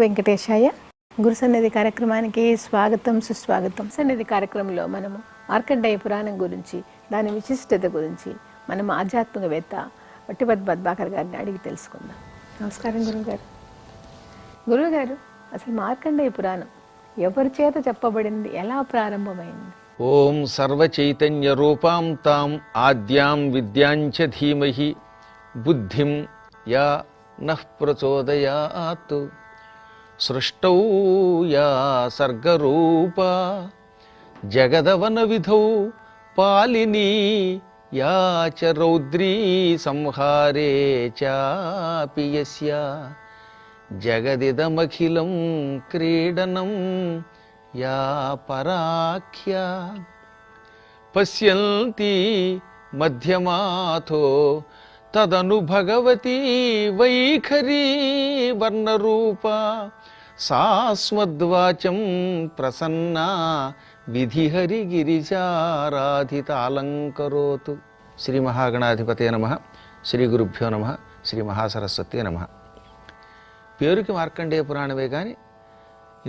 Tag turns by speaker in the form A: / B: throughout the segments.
A: వెంకటేశాయ. గురు సన్నిధి కార్యక్రమానికి స్వాగతం, సుస్వాగతం. సన్నిధి కార్యక్రమంలో మనము మార్కండేయ పురాణం గురించి, దాని విశిష్టత గురించి మనం ఆధ్యాత్మికవేత్త వట్టిపతి పద్మాకర్ గారిని అడిగి తెలుసుకుందాం. నమస్కారం గురువుగారు. గురువుగారు, అసలు మార్కండేయ పురాణం ఎవరి చేత చెప్పబడింది, ఎలా ప్రారంభమైంది?
B: ఓం సర్వచైతన్య రూపాం తాం ఆద్యాం విద్యాంచ ధీమహి బుద్ధిం యా నః ప్రచోదయాత్ సృష్టౌ యా సర్గరూపా జగదవన విధౌ పాలినీ యా చ రౌద్రీ సంహారే చాపి యస్యా జగదిదమఖిలం క్రీడనం యా పరాఖ్యా పశ్యంతి మధ్యమాథో తదను భగవతి వైఖరీ వర్ణరూపా సాస్మద్వాచం ప్రసన్నా విధిహరి గిరిజారాధితాలంకరోతు. శ్రీ మహాగణాధిపతే నమః. శ్రీ గురుభ్యో నమః. శ్రీ మహాసరస్వతే నమః. పేరుకి మార్కండేయ పురాణమే కానీ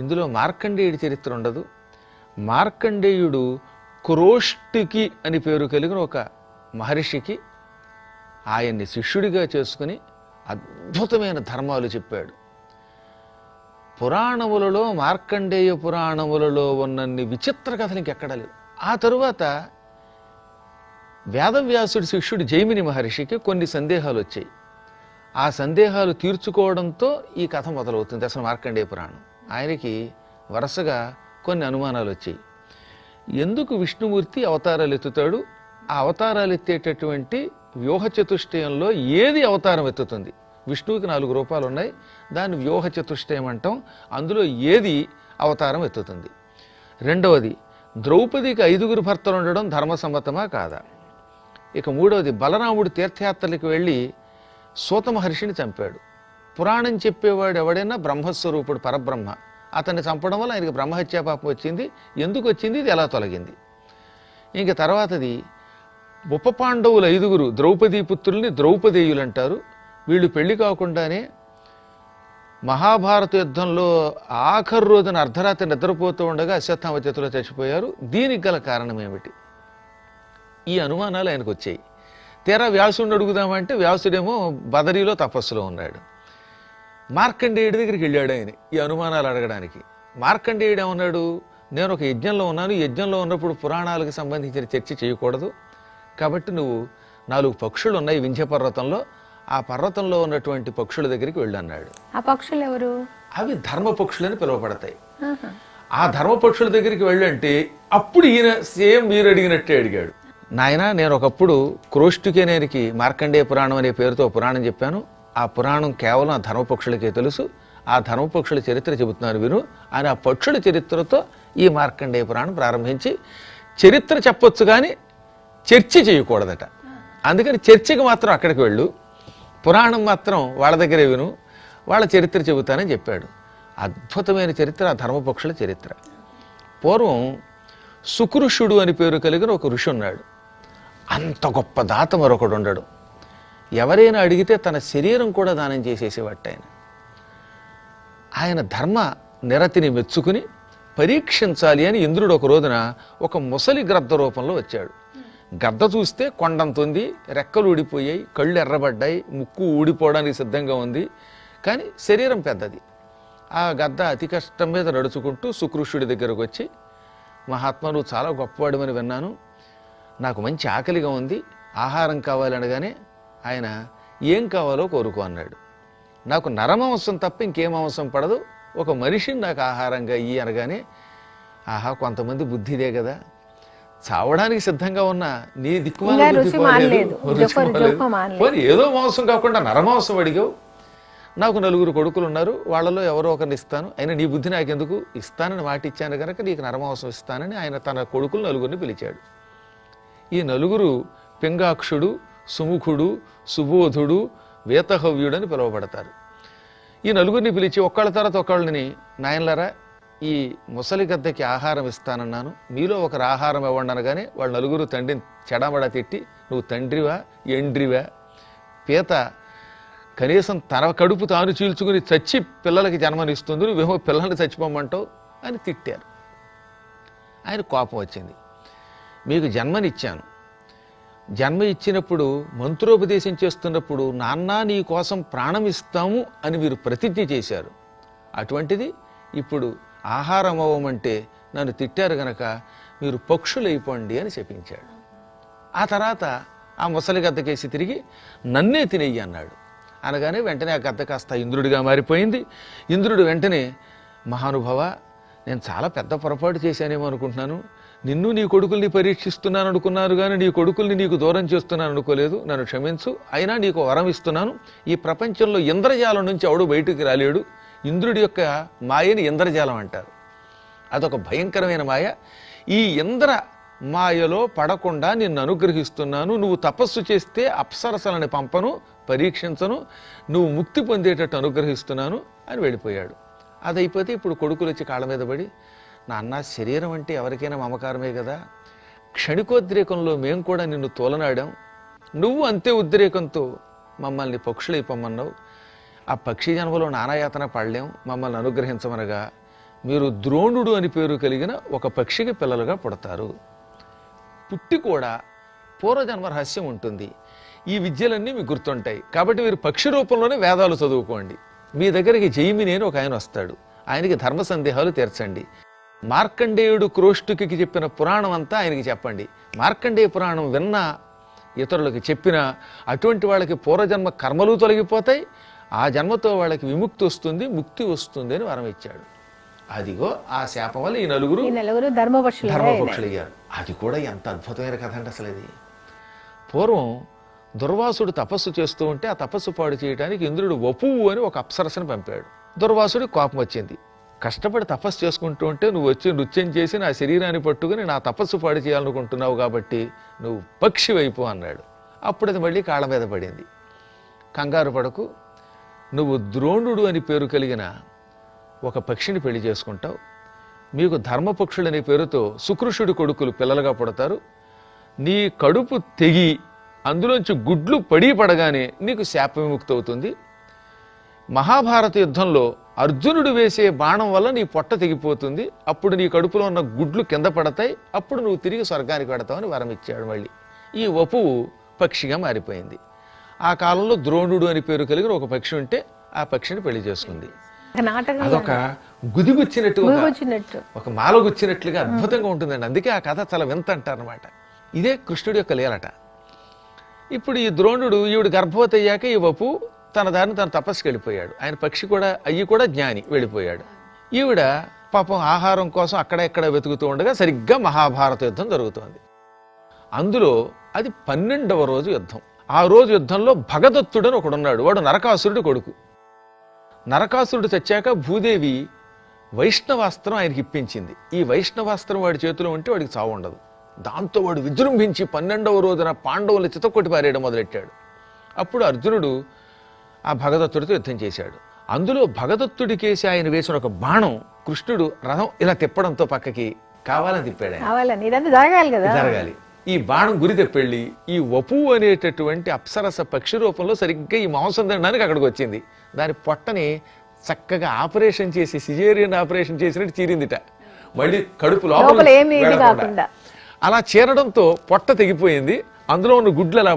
B: ఇందులో మార్కండేయుడి చరిత్ర ఉండదు. మార్కండేయుడు క్రోష్టికి అని పేరు కలిగిన ఒక మహర్షికి ఆయన్ని శిష్యుడిగా చేసుకుని అద్భుతమైన ధర్మాలు చెప్పాడు. పురాణములలో, మార్కండేయ పురాణములలో ఉన్నన్ని విచిత్ర కథలు ఇంకెక్కడా లేవు. ఆ తరువాత వేదవ్యాసుడి శిష్యుడు జైమిని మహర్షికి కొన్ని సందేహాలు వచ్చాయి. ఆ సందేహాలు తీర్చుకోవడంతో ఈ కథ మొదలవుతుంది. అసలు మార్కండేయ పురాణం ఆయనకి వరుసగా కొన్ని అనుమానాలు వచ్చాయి. ఎందుకు విష్ణుమూర్తి అవతారాలు ఎత్తుతాడు? ఆ అవతారాలు ఎత్తేటటువంటి వ్యూహ చతుష్టయంలో ఏది అవతారం ఎత్తుతుంది? విష్ణువుకి 4 రూపాలు ఉన్నాయి, దాన్ని వ్యూహ చతుష్టయం అంటాం. అందులో ఏది అవతారం ఎత్తుతుంది? రెండవది, ద్రౌపదికి 5గురు భర్తలు ఉండడం ధర్మసమ్మతమా కాదా? ఇక మూడవది, బలరాముడు తీర్థయాత్రలకు వెళ్ళి సూత మహర్షిని చంపాడు. పురాణం చెప్పేవాడు ఎవడైనా బ్రహ్మస్వరూపుడు, పరబ్రహ్మ. అతన్ని చంపడం వల్ల ఆయనకి బ్రహ్మహత్యా పాపం వచ్చింది. ఎందుకు వచ్చింది? ఇది ఎలా తొలగింది? ఇంక తర్వాతది, ఉప పాండవులు 5గురు ద్రౌపదీ పుత్రుల్ని ద్రౌపదేయులు అంటారు. వీళ్ళు పెళ్లి కాకుండానే మహాభారత యుద్ధంలో ఆఖరు రోజున అర్ధరాత్రి నిద్రపోతూ ఉండగా అశ్వత్థామ చేతిలో చచ్చిపోయారు. దీనికి గల కారణం ఏమిటి? ఈ అనుమానాలు ఆయనకు వచ్చాయి. తీరా వ్యాసుడిని అడుగుదామంటే వ్యాసుడేమో బదరీలో తపస్సులో ఉన్నాడు. మార్కండేయుడి దగ్గరికి వెళ్ళాడు ఆయన ఈ అనుమానాలు అడగడానికి. మార్కండేయుడు ఏమన్నాడు? నేను ఒక యజ్ఞంలో ఉన్నాను, యజ్ఞంలో ఉన్నప్పుడు పురాణాలకు సంబంధించిన చర్చ చేయకూడదు, కాబట్టి నువ్వు 4 పక్షులు ఉన్నాయి వింధ్య పర్వతంలో, ఆ పర్వతంలో ఉన్నటువంటి పక్షుల దగ్గరికి వెళ్ళన్నాడు.
A: ఆ పక్షులు ఎవరు?
B: అవి ధర్మ పక్షులని పిలువబడతాయి. ఆ ధర్మ పక్షుల దగ్గరికి వెళ్ళంటే అప్పుడు ఈయన సేమ్ మీరు అడిగినట్టే అడిగాడు. నాయన, నేను ఒకప్పుడు క్రోష్టికేనేనికి మార్కండేయ పురాణం అనే పేరుతో పురాణం చెప్పాను. ఆ పురాణం కేవలం ఆ ధర్మపక్షులకే తెలుసు. ఆ ధర్మపక్షుల చరిత్ర చెబుతున్నారు విను అని ఆ పక్షుల చరిత్రతో ఈ మార్కండేయ పురాణం ప్రారంభించి, చరిత్ర చెప్పొచ్చు కానీ చర్చ చేయకూడదట. అందుకని చర్చకి మాత్రం అక్కడికి వెళ్ళు, పురాణం మాత్రం వాళ్ళ దగ్గరే విను, వాళ్ళ చరిత్ర చెబుతానని చెప్పాడు. అద్భుతమైన చరిత్ర ఆ ధర్మపక్షుల చరిత్ర. పూర్వం సుకృషుడు అని పేరు కలిగిన ఒక ఋషి ఉన్నాడు. అంత గొప్ప దాత మరొకడు ఉండడు. ఎవరైనా అడిగితే తన శరీరం కూడా దానం చేసేసేవాట ఆయన. ఆయన ధర్మ నిరతిని మెచ్చుకుని పరీక్షించాలి అని ఇంద్రుడు ఒక రోజున ఒక ముసలి గ్రద్ద రూపంలో వచ్చాడు. గద్ద చూస్తే కొండంతుంది, రెక్కలు ఊడిపోయాయి, కళ్ళు ఎర్రబడ్డాయి, ముక్కు ఊడిపోవడానికి సిద్ధంగా ఉంది, కానీ శరీరం పెద్దది. ఆ గద్ద అతి కష్టం మీద నడుచుకుంటూ సుకృషుడి దగ్గరకు వచ్చి, మహాత్మా, నువ్వు చాలా గొప్పవాడివని విన్నాను, నాకు మంచి ఆకలిగా ఉంది, ఆహారం కావాలనగానే ఆయన ఏం కావాలో కోరుకో అన్నాడు. నాకు నరమాంసం తప్ప ఇంకేం మాంసం పడదు, ఒక మనిషిని నాకు ఆహారంగా ఇయ్యి అనగానే, ఆహా, కొంతమంది బుద్ధిదే కదా, చావడానికి సిద్ధంగా ఉన్న నీ దిక్కుమాల ఏదో మాంసం కాకుండా నరమాంసం అడిగావు. నాకు 4 కొడుకులు ఉన్నారు, వాళ్ళలో ఎవరో ఒకరిని ఇస్తాను, అయినా నీ బుద్ధి నాకెందుకు, ఇస్తానని మాట ఇచ్చాను కనుక నీకు నరమాంసం ఇస్తానని ఆయన తన కొడుకులు 4గురిని పిలిచాడు. ఈ 4 పింగాక్షుడు, సుముఖుడు, సుబోధుడు, వేతహవ్యుడు అని పిలువబడతారు. ఈ 4గురిని పిలిచి ఒక్కళ్ళ తర్వాత ఒకళ్ళని, నాయనలారా, ఈ ముసలి గద్దకి ఆహారం ఇస్తానన్నాను, మీలో ఒకరు ఆహారం ఇవ్వండి అనగానే వాళ్ళు 4 తండ్రిని చెడామడా తిట్టి, నువ్వు తండ్రివా ఎండ్రివా, పీత కనీసం తన కడుపు తాను చీల్చుకుని చచ్చి పిల్లలకి జన్మనిస్తుంది, నువ్వేమో పిల్లల్ని చచ్చిపోమంటావు అని తిట్టారు. ఆయన కోపం వచ్చింది. మీకు జన్మనిచ్చాను, జన్మ ఇచ్చినప్పుడు మంత్రోపదేశం చేస్తున్నప్పుడు నాన్న నీ కోసం ప్రాణం ఇస్తాము అని మీరు ప్రతిజ్ఞ చేశారు. అటువంటిది ఇప్పుడు ఆహారం అవ్వమంటే నన్ను తిట్టారు గనక మీరు పక్షులైపోండి అని చెప్పించాడు. ఆ తర్వాత ఆ ముసలి గద్దకేసి తిరిగి నన్నే తినేయి అన్నాడు. అనగానే వెంటనే ఆ గద్ద కాస్త ఇంద్రుడిగా మారిపోయింది. ఇంద్రుడు వెంటనే మహానుభావ, నేను చాలా పెద్ద పొరపాటు చేశానేమో అనుకుంటున్నాను, నిన్ను నీ కొడుకుల్ని పరీక్షిస్తున్నాను అనుకున్నారు కానీ నీ కొడుకుల్ని నీకు దూరం చేస్తున్నాను అనుకోలేదు, నన్ను క్షమించు, అయినా నీకు వరం ఇస్తున్నాను. ఈ ప్రపంచంలో ఇంద్రజాలం నుంచి ఎవడు బయటికి రాలేడు. ఇంద్రుడి యొక్క మాయని ఇంద్రజాలం అంటారు. అదొక భయంకరమైన మాయ. ఈ ఇంద్ర మాయలో పడకుండా నిన్ను అనుగ్రహిస్తున్నాను. నువ్వు తపస్సు చేస్తే అప్సరసలని పంపను, పరీక్షించను, నువ్వు ముక్తి పొందేటట్టు అనుగ్రహిస్తున్నాను అని వెళ్ళిపోయాడు. అదైపోతే ఇప్పుడు కొడుకులు వచ్చి కాళ్ళ మీద పడి, నాన్న శరీరం అంటే ఎవరికైనా మమకారమే కదా, క్షణికోద్రేకంలో మేము కూడా నిన్ను తోలనాడాం, నువ్వు అంతే ఉద్రేకంతో మమ్మల్ని పక్షులైపోమన్నావు, ఆ పక్షి జన్మలో నానాయాతన పడలేం, మమ్మల్ని అనుగ్రహించమనగా మీరు ద్రోణుడు అని పేరు కలిగిన ఒక పక్షికి పిల్లలుగా పుడతారు. పుట్టి కూడా పూర్వజన్మ రహస్యం ఉంటుంది. ఈ విద్యలన్నీ మీకు గుర్తుంటాయి. కాబట్టి మీరు పక్షి రూపంలోనే వేదాలు చదువుకోండి. మీ దగ్గరికి జైమిని అని ఒక ఆయన వస్తాడు. ఆయనకి ధర్మ సందేహాలు తీర్చండి. మార్కండేయుడు క్రోష్టుకి చెప్పిన పురాణం అంతా ఆయనకి చెప్పండి. మార్కండేయ పురాణం విన్నా ఇతరులకు చెప్పినా అటువంటి వాళ్ళకి పూర్వజన్మ కర్మలు తొలగిపోతాయి, ఆ జన్మతో వాళ్ళకి విముక్తి వస్తుంది, ముక్తి వస్తుంది అని వరం ఇచ్చాడు. అదిగో ఆ శాపం వల్ల ఈ నలుగురు ధర్మపక్షులయ్యారు. అది కూడా ఎంత అద్భుతమైన కథ అంటే అసలు ఇది. పూర్వం దుర్వాసుడు తపస్సు చేస్తూ ఉంటే ఆ తపస్సు పాడు చేయడానికి ఇంద్రుడు వపువు అని ఒక అప్సరసను పంపాడు. దుర్వాసుడికి కోపం వచ్చింది. కష్టపడి తపస్సు చేసుకుంటూ ఉంటే నువ్వు వచ్చి నృత్యం చేసి నా శరీరాన్ని పట్టుకుని నా తపస్సు పాడు చేయాలనుకుంటున్నావు కాబట్టి నువ్వు పక్షి వైపు అన్నాడు. అప్పుడు అది మళ్ళీ కాళ్ళ మీద పడింది. కంగారు పడకు, నువ్వు ద్రోణుడు అని పేరు కలిగిన ఒక పక్షిని పెళ్లి చేసుకుంటావు. మీకు ధర్మపక్షులనే పేరుతో సుకృషుడి కొడుకులు పిల్లలుగా పుడతారు. నీ కడుపు తెగి అందులోంచి గుడ్లు పడగానే నీకు శాప విముక్తి అవుతుంది. మహాభారత యుద్ధంలో అర్జునుడు వేసే బాణం వల్ల నీ పొట్ట తెగిపోతుంది. అప్పుడు నీ కడుపులో ఉన్న గుడ్లు కింద పడతాయి. అప్పుడు నువ్వు తిరిగి స్వర్గానికి పెడతావని వరం ఇచ్చాడు. మళ్ళీ ఈ వపువు పక్షిగా మారిపోయింది. ఆ కాలంలో ద్రోణుడు అని పేరు కలిగిన ఒక పక్షి ఉంటే ఆ పక్షిని పెళ్లి చేసుకుంది. అదొక గుదిగుచ్చినట్టు, ఒక మాలగుచ్చినట్లుగా అద్భుతంగా ఉంటుందండి. అందుకే ఆ కథ చాలా వింత అంటారనమాట. ఇదే కృష్ణుడి యొక్క లీలట. ఇప్పుడు ఈ ద్రోణుడు ఈవిడ గర్భవతి అయ్యాక ఈ వపు తన దారిని తన తపస్సుకి వెళ్ళిపోయాడు. ఆయన పక్షి కూడా అయ్యి కూడా జ్ఞాని వెళ్ళిపోయాడు. ఈవిడ పాపం ఆహారం కోసం అక్కడ వెతుకుతూ ఉండగా సరిగ్గా మహాభారత యుద్ధం జరుగుతోంది. అందులో అది 12వ రోజు యుద్ధం. ఆ రోజు యుద్ధంలో భగదత్తుడని ఒకడున్నాడు. వాడు నరకాసురుడి కొడుకు. నరకాసురుడు చచ్చాక భూదేవి వైష్ణవాస్త్రం ఆయనకి ఇప్పించింది. ఈ వైష్ణవాస్త్రం వాడి చేతిలో ఉంటే వాడికి చావు ఉండదు. దాంతో వాడు విజృంభించి 12వ రోజున పాండవులు చితకొట్టి పారేయడం మొదలెట్టాడు. అప్పుడు అర్జునుడు ఆ భగదత్తుడితో యుద్ధం చేశాడు. అందులో భగదత్తుడికేసి ఆయన వేసిన ఒక బాణం కృష్ణుడు రథం ఇలా తిప్పడంతో పక్కకి కావాలని తిప్పాడు. జరగాలి. ఈ బాణం గురి తెప్పెళ్ళి ఈ వపు అనేటటువంటి అప్సరస పక్షి రూపంలో సరిగ్గా ఈ మాంసం తినడానికి అక్కడికి వచ్చింది. దాని పొట్టని చక్కగా ఆపరేషన్ చేసి సిజేరియన్ ఆపరేషన్ చేసినట్టు చీరిందిట. మళ్ళీ కడుపు లోపల అలా చీరడంతో పొట్ట తెగిపోయింది. అందులో ఉన్న గుడ్లు అలా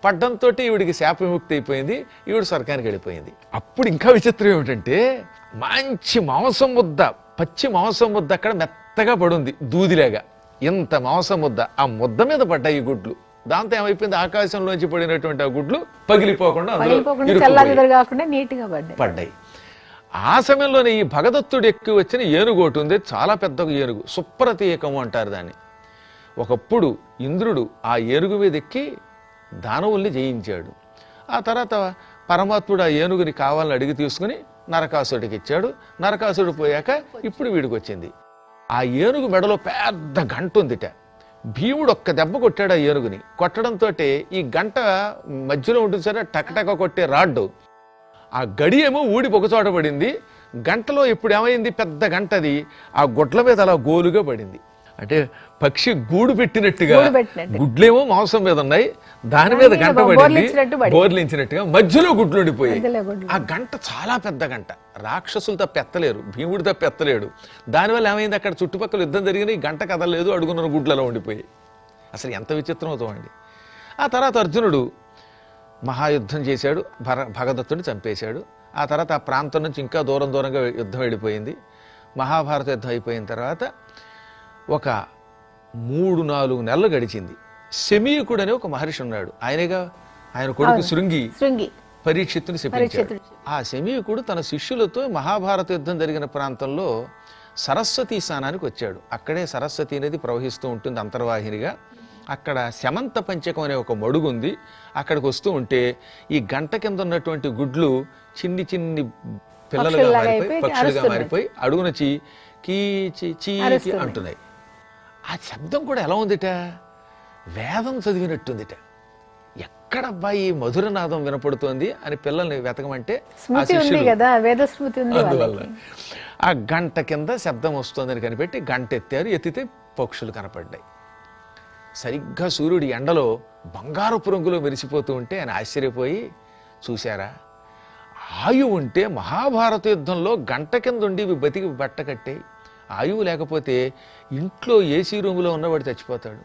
B: పడ్డంతో ఈవిడికి శాప విముక్తి అయిపోయింది. ఈవిడ స్వర్గానికి వెళ్ళిపోయింది. అప్పుడు ఇంకా విచిత్రం ఏమిటంటే మంచి మాంసం ముద్ద, పచ్చి మాంసం ముద్ద అక్కడ మెత్తగా పడుంది దూదిలాగా. ఇంత మాంసం ముద్ద, ఆ ముద్ద మీద పడ్డాయి ఈ గుడ్లు. దాంతో ఏమైపోయింది, ఆకాశంలోంచి పడినటువంటి ఆ గుడ్లు పగిలిపోకుండా పడ్డాయి. ఆ సమయంలోనే ఈ భగదత్తుడు ఎక్కువ వచ్చిన ఏనుగు ఒకటి ఉంది. చాలా పెద్ద ఏనుగు, సుప్రతీకము అంటారు దాన్ని. ఒకప్పుడు ఇంద్రుడు ఆ ఏనుగు మీద ఎక్కి దానవుల్ని జయించాడు. ఆ తర్వాత పరమాత్ముడు ఆ ఏనుగుని కావాలని అడిగి తీసుకుని నరకాసుడికి ఇచ్చాడు. నరకాసుడు పోయాక ఇప్పుడు వీడికి వచ్చింది. ఆ ఏనుగు మెడలో పెద్ద గంట ఉందిట. భీముడు ఒక్క దెబ్బ కొట్టాడు ఆ ఏనుగుని. కొట్టడంతో ఈ గంట మధ్యలో ఉంటుంది సరే, టకటక కొట్టే రాడ్డు, ఆ గడి ఏమో ఊడి ఒకచోట పడింది. గంటలో ఇప్పుడు ఏమైంది, పెద్ద గంటది ఆ గుడ్ల మీద అలా గోలుగా పడింది. అంటే పక్షి గూడు పెట్టినట్టుగా
A: గూడు పెట్టినట్టు.
B: గుడ్లేమో మాంసం మీద ఉన్నాయి, దాని మీద గంట
A: బోర్లించినట్టు
B: పడింది, బోర్లించినట్టుగా మధ్యలో గుడ్లు ఉండిపోయాయి.
A: మధ్యలో గుడ్లు.
B: ఆ గంట చాలా పెద్ద గంట, రాక్షసులు తప్ప ఎత్తలేరు, భీముడు తప్ప ఎత్తలేడు. దానివల్ల ఏమైంది, అక్కడ చుట్టుపక్కల యుద్ధం జరిగిన ఈ గంట కదలలేదు, అడుగున్న గుడ్లలో ఉండిపోయి. అసలు ఎంత విచిత్రం అవుతామండి. ఆ తర్వాత అర్జునుడు మహాయుద్ధం చేశాడు, భగదత్తుని చంపేశాడు. ఆ తర్వాత ఆ ప్రాంతం నుంచి ఇంకా దూరంగా యుద్ధం వెళ్ళిపోయింది. మహాభారత యుద్ధం అయిపోయిన తర్వాత ఒక 3-4 నెలలు గడిచింది. శమీకుడు అనే ఒక మహర్షి ఉన్నాడు, ఆయన కొడుకు శృంగి పరీక్షిత్తుని శపించాడు. ఆ శమీకుడు తన శిష్యులతో మహాభారత యుద్ధం జరిగిన ప్రాంతంలో సరస్వతీ స్నానానికి వచ్చాడు. అక్కడే సరస్వతి అనేది ప్రవహిస్తూ ఉంటుంది అంతర్వాహినిగా. అక్కడ శమంత పంచకం అనే ఒక మడుగు ఉంది. అక్కడికి వస్తూ ఉంటే ఈ గంట కింద ఉన్నటువంటి గుడ్లు చిన్ని చిన్ని పిల్లలుగా మారిపోయి, పక్షులుగా మారిపోయి అడుగున చీ అంటున్నాయి. ఆ శబ్దం కూడా ఎలా ఉందిట, వేదం చదివినట్టుందిట. ఎక్కడబ్బా ఈ మధురనాదం వినపడుతోంది అని పిల్లల్ని వెతకమంటే అందువల్ల ఆ గంట కింద శబ్దం వస్తుందని కనిపెట్టి గంట ఎత్తారు. ఎత్తితే పక్షులు కనపడ్డాయి. సరిగ్గా సూర్యుడి ఎండలో బంగారపు రంగులో మెరిసిపోతూ ఉంటే ఆయన ఆశ్చర్యపోయి, చూశారా, ఆయువు ఉంటే మహాభారత యుద్ధంలో గంట కింద ఉండి బతికి బట్ట కట్టాయి. ఆయువు లేకపోతే ఇంట్లో ఏసీ రూములో ఉన్నవాడు చచ్చిపోతాడు.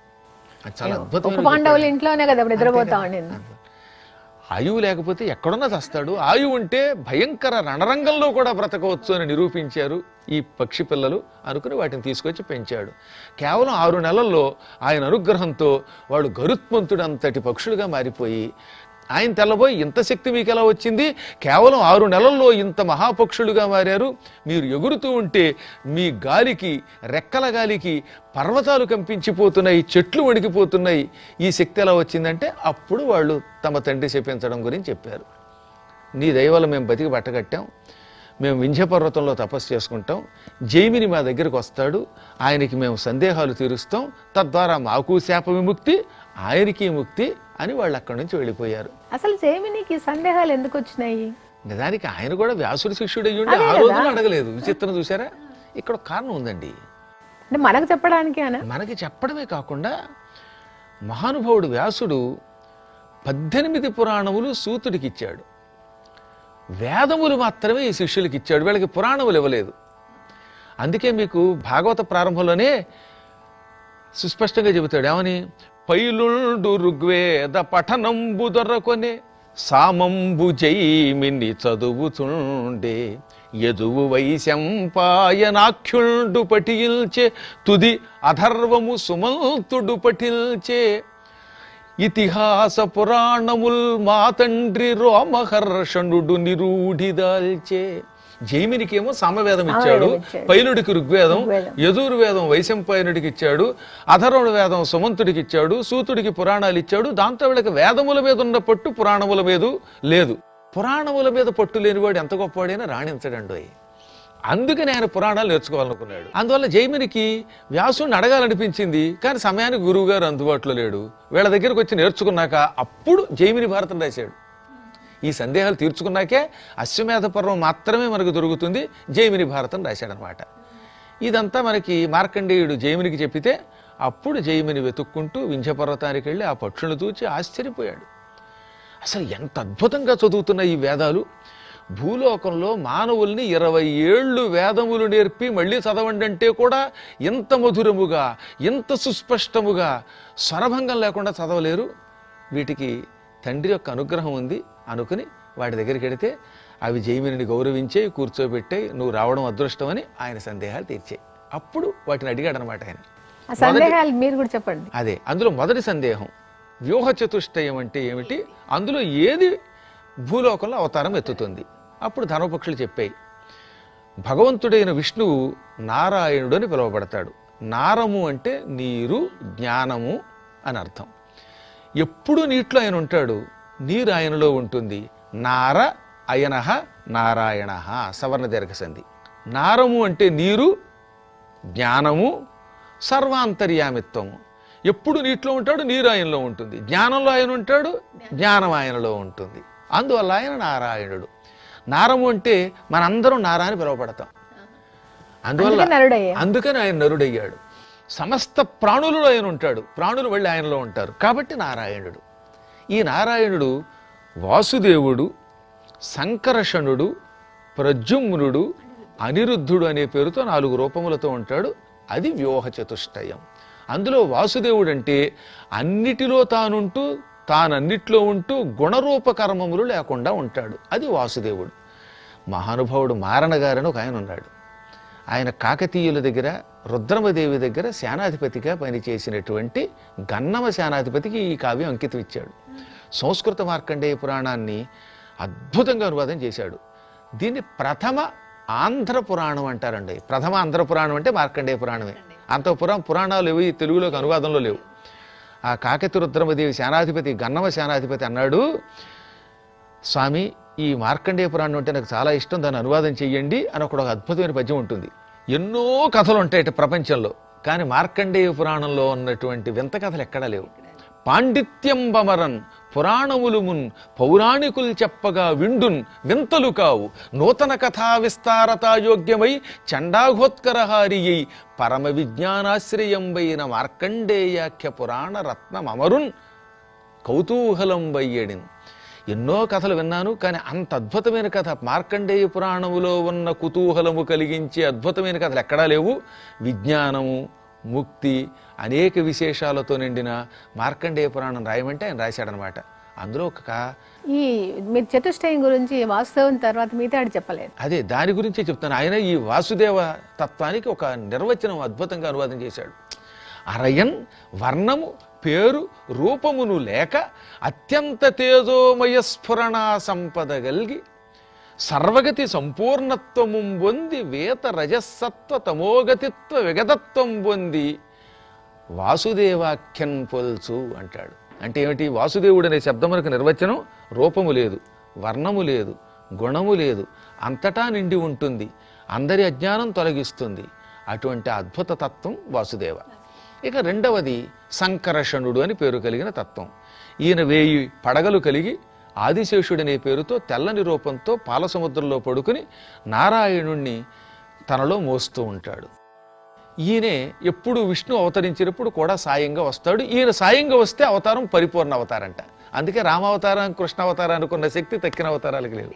B: అది చాలా అద్భుతమైన
A: ఇంట్లోనే కదా నిద్రపోతా ఉండింది.
B: ఆయువు లేకపోతే ఎక్కడున్నా చస్తాడు. ఆయువు ఉంటే భయంకర రణరంగంలో కూడా బ్రతకవచ్చు అని నిరూపించారు ఈ పక్షి పిల్లలు అనుకుని వాటిని తీసుకొచ్చి పెంచాడు. కేవలం 6 నెలల్లో ఆయన అనుగ్రహంతో వాడు గరుత్మంతుడు అంతటి పక్షులుగా మారిపోయి, ఆయన తెల్లబోయి ఇంత శక్తి మీకు ఎలా వచ్చింది, కేవలం 6 నెలల్లో ఇంత మహాపక్షులుగా మారారు, మీరు ఎగురుతూ ఉంటే మీ గాలికి, రెక్కల గాలికి పర్వతాలు కంపించిపోతున్నాయి, చెట్లు వణికిపోతున్నాయి, ఈ శక్తి ఎలా వచ్చిందంటే అప్పుడు వాళ్ళు తమ తండ్రి శపించడం గురించి చెప్పారు. నీ దయ వల్ల మేము బతికి బట్టగట్టాం, మేము వింధ్య పర్వతంలో తపస్సు చేసుకుంటాం, జైమిని మా దగ్గరికి వస్తాడు, ఆయనకి మేము సందేహాలు తీరుస్తాం, తద్వారా మాకు శాప విముక్తి, ఆయనకి ముక్తి అని వాళ్ళు అక్కడి నుంచి వెళ్ళిపోయారు.
A: అసలు జైమినికి సందేహాలు ఎందుకు వచ్చినాయి?
B: నిజానికి ఆయన కూడా వ్యాసుడి శిష్యుడు అయ్యుండి ఆ రోజున అడగలేదు. విచిత్రం చూసారా? ఇక్కడ కారణం ఉందండి.
A: అంటే మనకు చెప్పడానికి,
B: మనకి చెప్పడమే కాకుండా మహానుభావుడు వ్యాసుడు 18 పురాణములు సూతుడికి ఇచ్చాడు, వేదములు మాత్రమే ఈ శిష్యులకి ఇచ్చాడు, వీళ్ళకి పురాణములు ఇవ్వలేదు. అందుకే మీకు భాగవత ప్రారంభంలోనే సుస్పష్టంగా చెబుతాడు ఏమని, పైలుండు ఋగ్వేద పఠనంబు దొరకొనే సామంబు జైమిని చదువుతుండే యదువు వైశంపాయనాఖ్యుండు పఠిల్చే తుది అధర్వము సుమంతుడు పఠిల్చే ఇతిహాస పురాణముల్ మా తండ్రి రోమహర్షణుడు నిరూఢిదాల్చే. జైమినికేమో సామవేదం ఇచ్చాడు, పైలుడికి ఋగ్వేదం, యజుర్వేదం వైశంపాయనుడికి ఇచ్చాడు, అధర్వణ వేదం సుమంతుడికి ఇచ్చాడు, సూతుడికి పురాణాలు ఇచ్చాడు. దాంతో వీళ్ళకి వేదముల మీద ఉన్న పట్టు పురాణముల మీద లేదు. పురాణముల మీద పట్టు లేనివాడు ఎంత గొప్పవాడైనా రాణించడండి. అందుకని ఆయన పురాణాలు నేర్చుకోవాలనుకున్నాడు. అందువల్ల జైమినికి వ్యాసుని అడగాలనిపించింది, కానీ సమయానికి గురువు గారు అందుబాటులో లేడు. వీళ్ళ దగ్గరకు వచ్చి నేర్చుకున్నాక అప్పుడు జైమిని భారతం రాశాడు. ఈ సందేహాలు తీర్చుకున్నాకే అశ్వమేధ పర్వం మాత్రమే మనకు దొరుకుతుంది, జైమిని భారతం రాశాడనమాట. ఇదంతా మనకి మార్కండేయుడు జైమినికి చెప్పితే అప్పుడు జైమిని వెతుక్కుంటూ వింధ్య పర్వతానికి వెళ్ళి ఆ పక్షులను చూచి ఆశ్చర్యపోయాడు. అసలు ఎంత అద్భుతంగా చదువుతున్న ఈ వేదాలు, భూలోకంలో మానవుల్ని 20 ఏళ్ళు వేదములు నేర్పి మళ్ళీ చదవండి అంటే కూడా ఎంత మధురముగా, ఎంత సుస్పష్టముగా, స్వరభంగం లేకుండా చదవలేరు. వీటికి తండ్రి యొక్క అనుగ్రహం ఉంది అనుకుని వాటి దగ్గరికి వెడితే అవి జైమిని గౌరవించే, కూర్చోబెట్టే, నువ్వు రావడం అదృష్టం అని ఆయన సందేహాలు తీర్చాయి. అప్పుడు వాటిని అడిగాడు అనమాట ఆయన.
A: మీరు కూడా చెప్పండి.
B: అదే అందులో మొదటి సందేహం, వ్యూహ చతుష్టయం అంటే ఏమిటి, అందులో ఏది భూలోకంలో అవతారం ఎత్తుతుంది? అప్పుడు ధర్మపక్షులు చెప్పాయి, భగవంతుడైన విష్ణువు నారాయణుడు అని పిలువబడతాడు. నారము అంటే నీరు, జ్ఞానము అని అర్థం. ఎప్పుడు నీటిలో ఆయన ఉంటాడు, నీరు ఆయనలో ఉంటుంది. నార అయనః నారాయణ సవర్ణ దీర్ఘ సంధి. నారము అంటే నీరు, జ్ఞానము, సర్వాంతర్యామిత్వము. ఎప్పుడు నీటిలో ఉంటాడు, నీరు ఆయనలో ఉంటుంది. జ్ఞానంలో ఆయన ఉంటాడు, జ్ఞానం ఆయనలో ఉంటుంది. అందువల్ల ఆయన నారాయణుడు. నారము అంటే మనందరం నారా అని పిలువబడతాం. అందువల్ల అందుకని ఆయన నరుడయ్యాడు. సమస్త ప్రాణులలో ఆయన ఉంటాడు, ప్రాణులు వెళ్ళి ఆయనలో ఉంటారు. కాబట్టి నారాయణుడు. ఈ నారాయణుడు వాసుదేవుడు, సంకర్షణుడు, ప్రద్యుమ్నుడు, అనిరుద్ధుడు అనే పేరుతో 4 రూపములతో ఉంటాడు. అది వ్యూహ చతుష్టయం. అందులో వాసుదేవుడు అంటే అన్నిటిలో తానుంటూ తానన్నిట్లో ఉంటూ గుణరూప కర్మములు లేకుండా ఉంటాడు. అది వాసుదేవుడు. మహానుభావుడు మారణ గారని ఒక ఆయన ఉన్నాడు. ఆయన కాకతీయుల దగ్గర రుద్రమదేవి దగ్గర సేనాధిపతిగా పనిచేసినటువంటి గన్నమ సేనాధిపతికి ఈ కావ్యం అంకితం ఇచ్చాడు. సంస్కృత మార్కండేయ పురాణాన్ని అద్భుతంగా అనువాదం చేశాడు. దీన్ని ప్రథమ ఆంధ్ర పురాణం అంటారండి. ప్రథమ ఆంధ్ర పురాణం అంటే మార్కండేయ పురాణమే. అంత పురాణాలు ఏవి తెలుగులోకి అనువాదంలో లేవు. ఆ కాకతి రుద్రమదేవి సేనాధిపతి గన్నమ సేనాధిపతి అన్నాడు, స్వామి ఈ మార్కండేయ పురాణం అంటే నాకు చాలా ఇష్టం, దాన్ని అనువాదం చెయ్యండి అని ఒక అద్భుతమైన పద్యం ఉంటుంది. ఎన్నో కథలు ఉంటాయి ప్రపంచంలో, కానీ మార్కండేయ పురాణంలో ఉన్నటువంటి వింత కథలు ఎక్కడా లేవు. పాండిత్యం బమరన్ పురాణములు మున్ పౌరాణికులు చెప్పగా విండున్ వింతలు కావు, నూతన కథా విస్తారతాయోగ్యమై చండాఘోత్కరహారియై పరమ విజ్ఞానాశ్రయంబైన మార్కండేయాఖ్య పురాణ రత్నమరున్ కౌతూహలం వయ్యడిన్. ఎన్నో కథలు విన్నాను, కానీ అంత అద్భుతమైన కథ మార్కండేయ పురాణములో ఉన్న కుతూహలము కలిగించే అద్భుతమైన కథలు ఎక్కడా లేవు. విజ్ఞానము, ముక్తి, అనేక విశేషాలతో నిండిన మార్కండేయ పురాణం రాయమంటే ఆయన రాశాడనమాట. అందులో
A: ఈ మీరు చతుష్టయం గురించి వాస్తవం తర్వాత మిగతా చెప్పలేదు.
B: అదే దాని గురించే చెప్తాను. ఆయన ఈ వాసుదేవ తత్వానికి ఒక నిర్వచనం అద్భుతంగా అనువాదం చేశాడు. అరయన్ వర్ణము పేరు రూపమును లేక అత్యంత తేజోమయ స్ఫురణ సంపద గల్గి సర్వగతి సంపూర్ణత్వము పొంది వేత రజస్సత్వ తమోగతిత్వ విగతత్వం పొంది వాసుదేవాఖ్యన్ పొల్చు అంటాడు. అంటే ఏమిటి? వాసుదేవుడు అనే శబ్దమునకు నిర్వచనం రూపము లేదు, వర్ణము లేదు, గుణము లేదు, అంతటా నిండి ఉంటుంది, అందరి అజ్ఞానం తొలగిస్తుంది. అటువంటి అద్భుత తత్వం వాసుదేవ. ఇక రెండవది సంకర్షణుడు అని పేరు కలిగిన తత్వం. ఈయన 1000 పడగలు కలిగి ఆదిశేషుడనే పేరుతో తెల్లని రూపంతో పాలసముద్రంలో పడుకుని నారాయణుణ్ణి తనలో మోస్తూ ఉంటాడు. ఈయనే ఎప్పుడు విష్ణు అవతరించినప్పుడు కూడా సాయంగా వస్తాడు. ఈయన సాయంగా వస్తే అవతారం పరిపూర్ణ అవతారంట. అందుకే రామావతారం కృష్ణావతారం అనుకున్న శక్తి తక్కిన అవతారాలకు లేదు.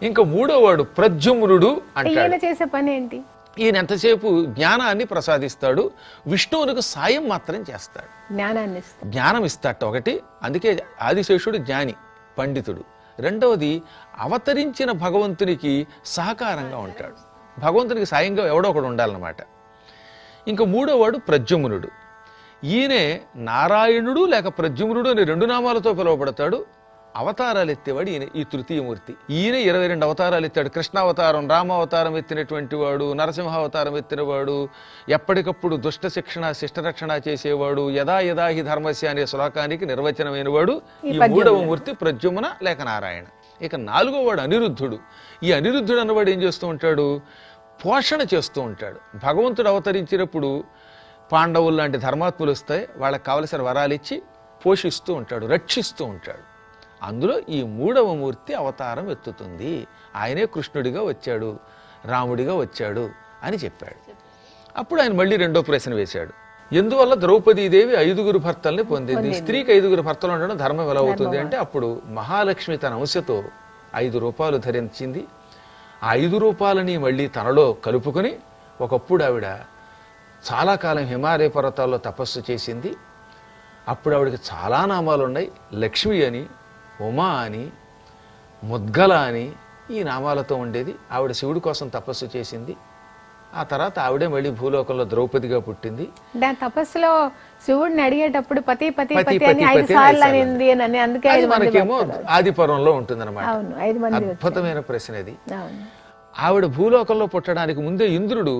B: ఇంకా 3వ వాడు ప్రద్యుమ్నుడు అంటాడు.
A: చేసే పని ఏంటి?
B: ఈయన ఎంతసేపు జ్ఞానాన్ని ప్రసాదిస్తాడు, విష్ణువునికి సాయం మాత్రం చేస్తాడు, జ్ఞానం ఇస్తాట ఒకటి. అందుకే ఆదిశేషుడు జ్ఞాని, పండితుడు. రెండవది అవతరించిన భగవంతునికి సహకారంగా ఉంటాడు, భగవంతునికి సాయంగా ఎవడో ఒకడు ఉండాలన్నమాట. ఇంకా 3వ వాడు ప్రద్యుమ్నుడు. ఈయనే నారాయణుడు లేక ప్రద్యుమ్నుడు అనే 2 నామాలతో పిలువబడతాడు. అవతారాలు ఎత్తేవాడు ఈయన, ఈ తృతీయమూర్తి. ఈయన 22 అవతారాలు ఎత్తాడు. కృష్ణావతారం, రామావతారం ఎత్తినటువంటి వాడు, నరసింహావతారం ఎత్తినవాడు, ఎప్పటికప్పుడు దుష్ట శిక్షణ శిష్టరక్షణ చేసేవాడు, యదా యదా హి ధర్మస్య అనే శ్లోకానికి నిర్వచనమైన వాడు ఈ 3వ మూర్తి ప్రద్యుమ్న లేక నారాయణ. ఇక 4వ వాడు అనిరుద్ధుడు. ఈ అనిరుద్ధుడు అన్నవాడు ఏం చేస్తూ ఉంటాడు? పోషణ చేస్తూ ఉంటాడు. భగవంతుడు అవతరించినప్పుడు పాండవులు లాంటి ధర్మాత్ములు వస్తాయి, వాళ్ళకి కావలసిన వరాలు ఇచ్చి పోషిస్తూ ఉంటాడు, రక్షిస్తూ ఉంటాడు. అందులో ఈ 3వ మూర్తి అవతారం ఎత్తుతుంది. ఆయనే కృష్ణుడిగా వచ్చాడు, రాముడిగా వచ్చాడు అని చెప్పాడు. అప్పుడు ఆయన మళ్ళీ 2వ ప్రశ్న వేశాడు. ఎందువల్ల ద్రౌపదీదేవి 5 భర్తల్ని పొందింది? స్త్రీకి 5 భర్తలు ఉండడం ధర్మం ఎలా అవుతుంది అంటే, అప్పుడు మహాలక్ష్మి తన అంశతో 5 రూపాలు ధరించింది. ఆ 5 రూపాలని మళ్ళీ తనలో కలుపుకొని, ఒకప్పుడు ఆవిడ చాలా కాలం హిమాలయ పర్వతాల్లో తపస్సు చేసింది. అప్పుడు ఆవిడకి చాలా నామాలు ఉన్నాయి. లక్ష్మి అని, ఉమా అని, ముద్గల అని ఈ నామాలతో ఉండేది. ఆవిడ శివుడి కోసం తపస్సు చేసింది. ఆ తర్వాత ఆవిడే మళ్ళీ భూలోకంలో ద్రౌపదిగా పుట్టింది.
A: తపస్సులో శివుడిని అడిగేటప్పుడు పతి పతి పతి అని 5 సార్లు అనింది అని, అందుకే
B: మనకేమో ఆదిపర్వంలో ఉంటుందన్నమాట. అద్భుతమైన ప్రశ్న అది. ఆవిడ భూలోకంలో పుట్టడానికి ముందే ఇంద్రుడు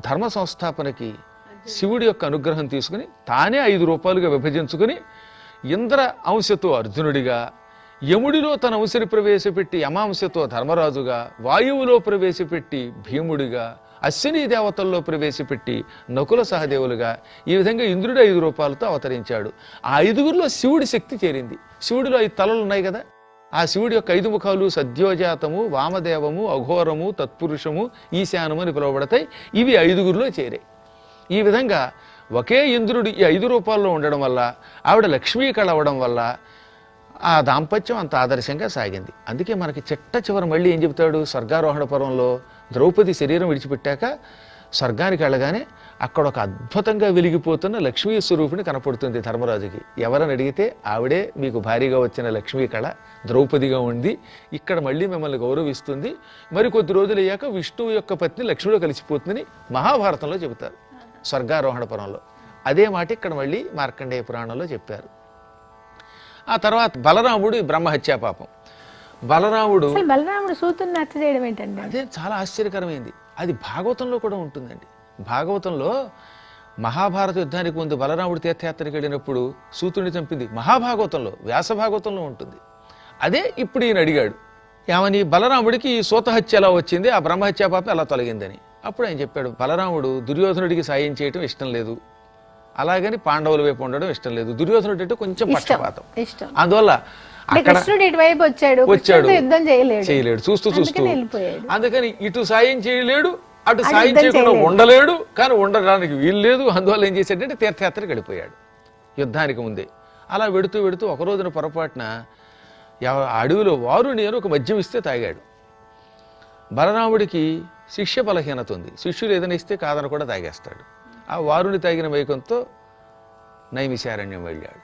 B: ధర్మ సంస్థాపనకి శివుడి యొక్క అనుగ్రహం తీసుకుని తానే 5 రూపాలుగా విభజించుకుని ఇంద్ర అంశతో అర్జునుడిగా, యముడిలో తన అంశని ప్రవేశపెట్టి యమాంశతో ధర్మరాజుగా, వాయువులో ప్రవేశపెట్టి భీముడిగా, అశ్విని దేవతల్లో ప్రవేశపెట్టి నకుల సహదేవులుగా, ఈ విధంగా ఇంద్రుడు 5 రూపాలతో అవతరించాడు. ఆ 5గురిలో శివుడి శక్తి చేరింది. శివుడిలో 5 తలలు ఉన్నాయి కదా, ఆ శివుడి యొక్క 5 ముఖాలు సద్యోజాతము, వామదేవము, అఘోరము, తత్పురుషము, ఈశానము అని పిలువబడతాయి. ఇవి 5గురిలో చేరాయి. ఈ విధంగా ఒకే ఇంద్రుడు ఈ 5 రూపాల్లో ఉండడం వల్ల ఆవిడ లక్ష్మీ కళ అవ్వడం వల్ల ఆ దాంపత్యం అంత ఆదర్శంగా సాగింది. అందుకే మనకి చిట్ట చివరి మళ్ళీ ఏం చెబుతాడు స్వర్గారోహణ పర్వంలో, ద్రౌపది శరీరం విడిచిపెట్టాక స్వర్గానికి వెళ్ళగానే అక్కడ ఒక అద్భుతంగా వెలిగిపోతున్న లక్ష్మీ స్వరూపిణి కనపడుతుంది ధర్మరాజుకి. ఎవరని అడిగితే ఆవిడే మీకు భారీగా వచ్చిన లక్ష్మీ కళ ద్రౌపదిగా ఉంది, ఇక్కడ మళ్ళీ మిమ్మల్ని గౌరవిస్తుంది, మరి కొద్ది రోజులు అయ్యాక విష్ణువు యొక్క పత్ని లక్ష్మిలో కలిసిపోతుందని మహాభారతంలో చెబుతారు స్వర్గారోహణ పర్వంలో. అదే మాట ఇక్కడ మళ్ళీ మార్కండేయ పురాణంలో చెప్పారు. ఆ తర్వాత బలరాముడు బ్రహ్మహత్యా పాపం. బలరాముడు
A: సూతుని హత్య చేయడం ఏంటండి?
B: అదే చాలా ఆశ్చర్యకరమైంది. అది భాగవతంలో కూడా ఉంటుందండి. భాగవతంలో మహాభారత యుద్ధానికి ముందు బలరాముడు తీర్థయాత్రకి వెళ్ళినప్పుడు సూతుడిని చంపింది మహాభాగవతంలో, వ్యాస భాగవతంలో ఉంటుంది. అదే ఇప్పుడు ఈయన అడిగాడు ఏమని, బలరాముడికి ఈ సూతహత్య ఎలా వచ్చింది, ఆ బ్రహ్మహత్యా పాపం ఎలా తొలగిందని. అప్పుడు ఆయన చెప్పాడు బలరాముడు దుర్యోధనుడికి సాయం చేయటం ఇష్టం లేదు, అలాగని పాండవుల వైపు ఉండడం ఇష్టం లేదు. దుర్యోధనుడు అంటే కొంచెం పక్షపాతం, అందువల్ల వచ్చాడు
A: యుద్ధం
B: చేయలేడు, చూస్తూ అందుకని ఇటు సాయం చేయలేడు, అటు సాయం చేయకుండా ఉండలేడు, కానీ ఉండడానికి వీలు లేదు. అందువల్ల ఏం చేశాడంటే తీర్థయాత్రకు వెళ్ళిపోయాడు యుద్ధానికి ముందే. అలా వెడుతూ వెడుతూ ఒక రోజున పొరపాటున అడవిలో వారుని అని ఒక మద్యం ఇస్తే తాగాడు. బలరాముడికి శిష్య బలహీనత ఉంది, శిష్యులు ఏదైనా ఇస్తే కాదని కూడా తాగేస్తాడు. ఆ వారుని తాగిన వైకంతో నైమిషారణ్యం వెళ్ళాడు.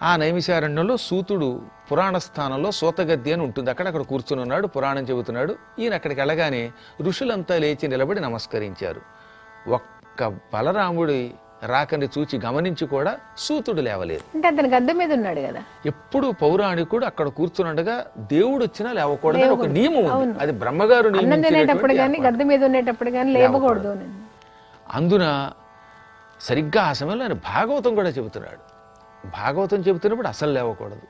B: ఆ నైమిషారణ్యంలో సూతుడు పురాణ స్థానంలో సూతగద్ది అని ఉంటుంది, అక్కడ కూర్చుని ఉన్నాడు, పురాణం చెబుతున్నాడు. ఈయన అక్కడికి వెళ్ళగానే ఋషులంతా లేచి నిలబడి నమస్కరించారు. ఒక్క బలరాముడి రాకని చూచి గమనించి కూడా సూతుడు లేవలేదు.
A: అంటే అతను గద్దె మీద ఉన్నాడు కదా.
B: ఎప్పుడు పౌరాణికుడు అక్కడ కూర్చున్నట్టుగా దేవుడు వచ్చినా లేవకూడదని ఒక నియమం ఉంది. అది బ్రహ్మగారు
A: గద్దె మీద ఉండేటప్పుడు కానీ లేవకూడదు.
B: అందున సరిగ్గా ఆ సమయంలో ఆయన భాగవతం కూడా చెబుతున్నాడు. భాగవతం చెబుతున్నప్పుడు అసలు లేవకూడదు.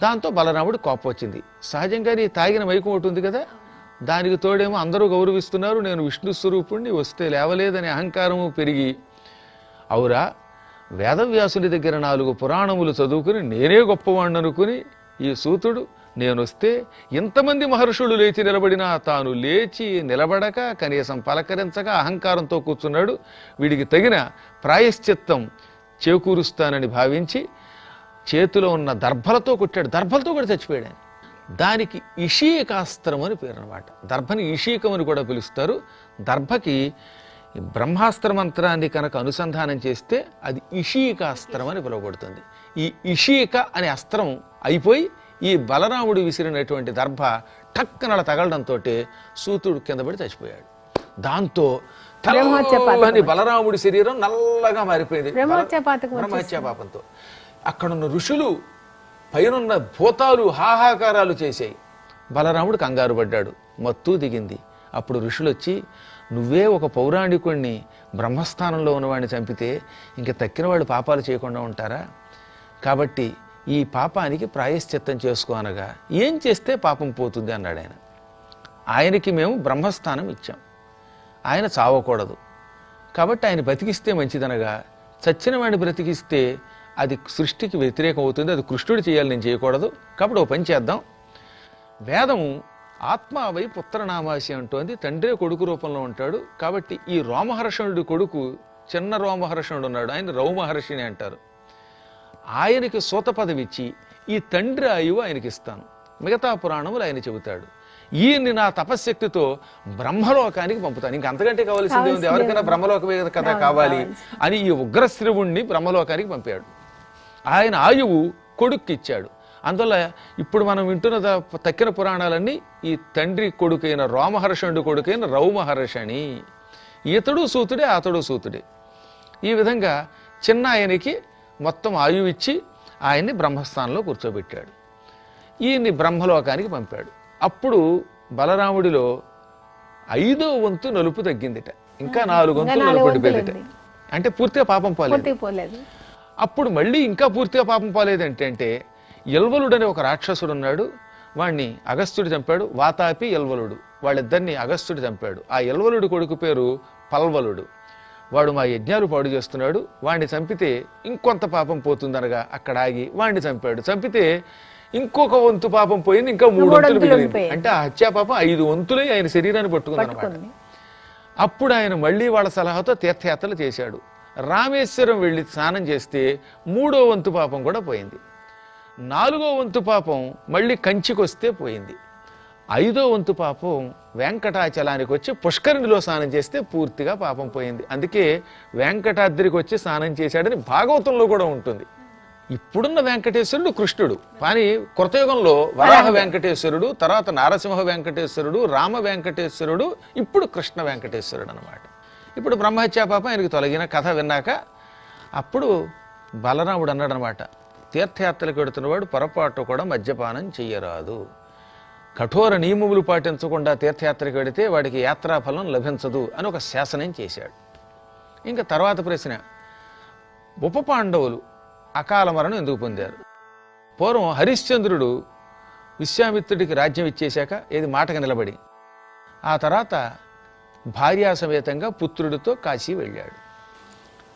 B: దాంతో బలరాముడు కోపం వచ్చింది. సహజంగానే తాగిన మైకం ఒకటి ఉంది కదా, దానికి తోడేమో అందరూ గౌరవిస్తున్నారు, నేను విష్ణు స్వరూపుణ్ణి, వస్తే లేవలేదనే అహంకారము పెరిగి, అవురా వేదవ్యాసుని దగ్గర 4 పురాణములు చదువుకుని నేనే గొప్పవాణ్ణి అనుకుని ఈ సూతుడు నేనొస్తే ఇంతమంది మహర్షులు లేచి నిలబడినా తాను లేచి నిలబడక కనీసం పలకరించక అహంకారంతో కూర్చున్నాడు. వీడికి తగిన ప్రాయశ్చిత్తం చేకూరుస్తానని భావించి చేతిలో ఉన్న దర్భలతో కొట్టాడు. దర్భలతో కూడా చచ్చిపోయాడు ఆయన. దానికి ఇషీకాస్త్రం అని పేరు అన్నమాట. దర్భని ఇషీకం అని కూడా పిలుస్తారు. దర్భకి బ్రహ్మాస్త్ర మంత్రాన్ని కనుక అనుసంధానం చేస్తే అది ఇషీకాస్త్రం అని పిలువబడుతుంది. ఈ ఇషీక అనే అస్త్రం అయిపోయి ఈ బలరాముడు విసిరినటువంటి దర్భ టక్కనల తగలడంతో సూతుడు కింద పడి చచ్చిపోయాడు. దాంతో బలరాముడి శరీరం నల్లగా మారిపోయింది బ్రహ్మహత్యా పాపంతో. అక్కడున్న ఋషులు పైనున్న భూతాలు హాహాకారాలు చేశాయి. బలరాముడు కంగారు పడ్డాడు, మత్తు దిగింది. అప్పుడు ఋషులు వచ్చి, నువ్వే ఒక పౌరాణికుణ్ణి బ్రహ్మస్థానంలో ఉన్నవాడిని చంపితే ఇంక తక్కిన వాళ్ళు పాపాలు చేయకుండా ఉంటారా? కాబట్టి ఈ పాపానికి ప్రాయశ్చిత్తం చేసుకో అనగా, ఏం చేస్తే పాపం పోతుంది అన్నాడు ఆయన. ఆయనకి మేము బ్రహ్మస్థానం ఇచ్చాం, ఆయన చావకూడదు, కాబట్టి ఆయన బ్రతికిస్తే మంచిదనగా, చచ్చిన వాడిని బ్రతికిస్తే అది సృష్టికి వ్యతిరేకం అవుతుంది, అది కృష్ణుడు చేయాలి, నేను చేయకూడదు. కాబట్టి ఓ పని చేద్దాం, వేదము ఆత్మావై పుత్రనామాసి అంటోంది, తండ్రే కొడుకు రూపంలో ఉంటాడు. కాబట్టి ఈ రోమహర్షణుడి కొడుకు చిన్న రోమహర్షణుడు ఉన్నాడు, ఆయన రౌమహర్షిని అంటారు. ఆయనకి సూత పదవి ఇచ్చి ఈ తండ్రి ఆయువు ఆయనకి ఇస్తాను, మిగతా పురాణములు ఆయన చెబుతాడు. ఈయన్ని నా తపశ్శక్తితో బ్రహ్మలోకానికి పంపుతాను, ఇంక అంతకంటే కావాల్సిందే ఉంది, ఎవరికైనా బ్రహ్మలోకమే కదా కావాలి అని ఈ ఉగ్రశ్రవుణ్ణి బ్రహ్మలోకానికి పంపాడు. ఆయన ఆయువు కొడుక్కిచ్చాడు. అందువల్ల ఇప్పుడు మనం వింటున్న తక్కిన పురాణాలన్నీ ఈ తండ్రి కొడుకైన రోమహర్షణుడి కొడుకైన రౌమహర్షణి. ఈతడు సూతుడే, అతడు సూతుడే. ఈ విధంగా చిన్న ఆయనకి మొత్తం ఆయువు ఇచ్చి ఆయన్ని బ్రహ్మస్థానంలో కూర్చోబెట్టాడు. ఈయన్ని బ్రహ్మలోకానికి పంపాడు. అప్పుడు బలరాముడిలో 5వ వంతు నలుపు తగ్గిందిట, ఇంకా 4 వంతులు నలుపు పడిపోయిందిట. అంటే పూర్తిగా పాపం పోలేదు. అప్పుడు మళ్ళీ ఇంకా పూర్తిగా పాపం పోలేదంటే ఎల్వలుడు అనే ఒక రాక్షసుడు ఉన్నాడు, వాణ్ణి అగస్త్యుడు చంపాడు. వాతాపి ఎల్వలుడు, వాళ్ళిద్దరిని అగస్త్యుడు చంపాడు. ఆ ఎల్వలుడి కొడుకు పేరు పల్వలుడు. వాడు మా యజ్ఞాలు పాడు చేస్తున్నాడు, వాణ్ణి చంపితే ఇంకొంత పాపం పోతుందనగా అక్కడ ఆగి వాణ్ణి చంపాడు. చంపితే ఇంకొక వంతు పాపం పోయింది, ఇంకా 3 వంతులు మిగిలింది. అంటే ఆ హత్యా పాపం 5 వంతులై ఆయన శరీరాన్ని పట్టుకుందనమాట. అప్పుడు ఆయన మళ్ళీ వాళ్ళ సలహాతో తీర్థయాత్రలు చేశాడు. రామేశ్వరం వెళ్ళి స్నానం చేస్తే 3వ వంతు పాపం కూడా పోయింది. 4వ వంతు పాపం మళ్ళీ కంచికొస్తే పోయింది. 5వ వంతు పాపం వెంకటాచలానికి వచ్చి పుష్కరిణిలో స్నానం చేస్తే పూర్తిగా పాపం పోయింది. అందుకే వెంకటాద్రికి వచ్చి స్నానం చేశాడని భాగవతంలో కూడా ఉంటుంది. ఇప్పుడున్న వెంకటేశ్వరుడు కృష్ణుడు, కానీ కృతయుగంలో వరాహ వెంకటేశ్వరుడు, తర్వాత నారసింహ వెంకటేశ్వరుడు, రామ వెంకటేశ్వరుడు, ఇప్పుడు కృష్ణ వెంకటేశ్వరుడు అనమాట. ఇప్పుడు బ్రహ్మహత్యా పాపం ఆయనకి తొలగిన కథ విన్నాక అప్పుడు బలరాముడు అన్నాడు అనమాట, తీర్థయాత్రలకు వెడుతున్నవాడు పొరపాటు కూడా మద్యపానం చెయ్యరాదు. కఠోర నియమములు పాటించకుండా తీర్థయాత్రకు వెడితే వాడికి యాత్రాఫలం లభించదు అని ఒక శాసనం చేశాడు. ఇంకా తర్వాత ప్రశ్న, ఉప పాండవులు అకాల మరణం ఎందుకు పొందారు? పూర్వం హరిశ్చంద్రుడు విశ్వామిత్రుడికి రాజ్యం ఇచ్చేశాక ఏది మాటకు నిలబడి ఆ తర్వాత భార్యాసమేతంగా పుత్రుడితో కాశీ వెళ్ళాడు.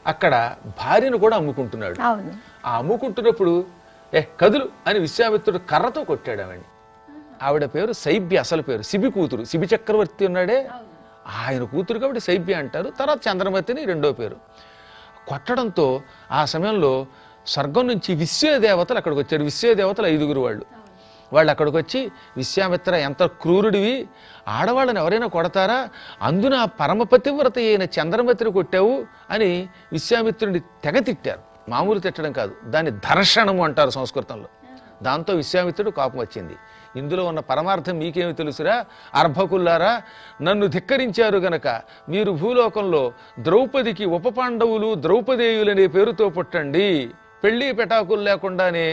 B: అక్కడ భార్యను కూడా అమ్ముకుంటున్నాడు. ఆ అమ్ముకుంటున్నప్పుడు కదులు అని విశ్వామిత్రుడు కర్రతో కొట్టాడు ఆవిడ్ని. ఆవిడ పేరు శైబ్య, అసలు పేరు శిబి కూతురు. శిబి చక్రవర్తి ఉన్నాడే ఆయన కూతురు కాబట్టి శైబ్య అంటారు. తర్వాత చంద్రమతిని రెండో పేరు. కొట్టడంతో ఆ సమయంలో స్వర్గం నుంచి విశ్వదేవతలు అక్కడికి వచ్చారు. విశ్వదేవతలు 5గురు వాళ్ళు అక్కడికి వచ్చి, విశ్వామిత్ర ఎంత క్రూరుడివి, ఆడవాళ్ళని ఎవరైనా కొడతారా, అందున పరమపతివ్రత అయిన చంద్రమతిని కొట్టావు అని విశ్వామిత్రుడిని తెగ తిట్టారు. మామూలు తిట్టడం కాదు, దాన్ని దర్శనము అంటారు సంస్కృతంలో. దాంతో విశ్వామిత్రుడు కోపం వచ్చింది. ఇందులో ఉన్న పరమార్థం మీకేమి తెలుసురా అర్భకుల్లారా, నన్ను ధిక్కరించారు గనక మీరు భూలోకంలో ద్రౌపదికి ఉప పాండవులు ద్రౌపదేయులనే పేరుతో పుట్టండి, పెళ్లి పెటాకులు లేకుండానే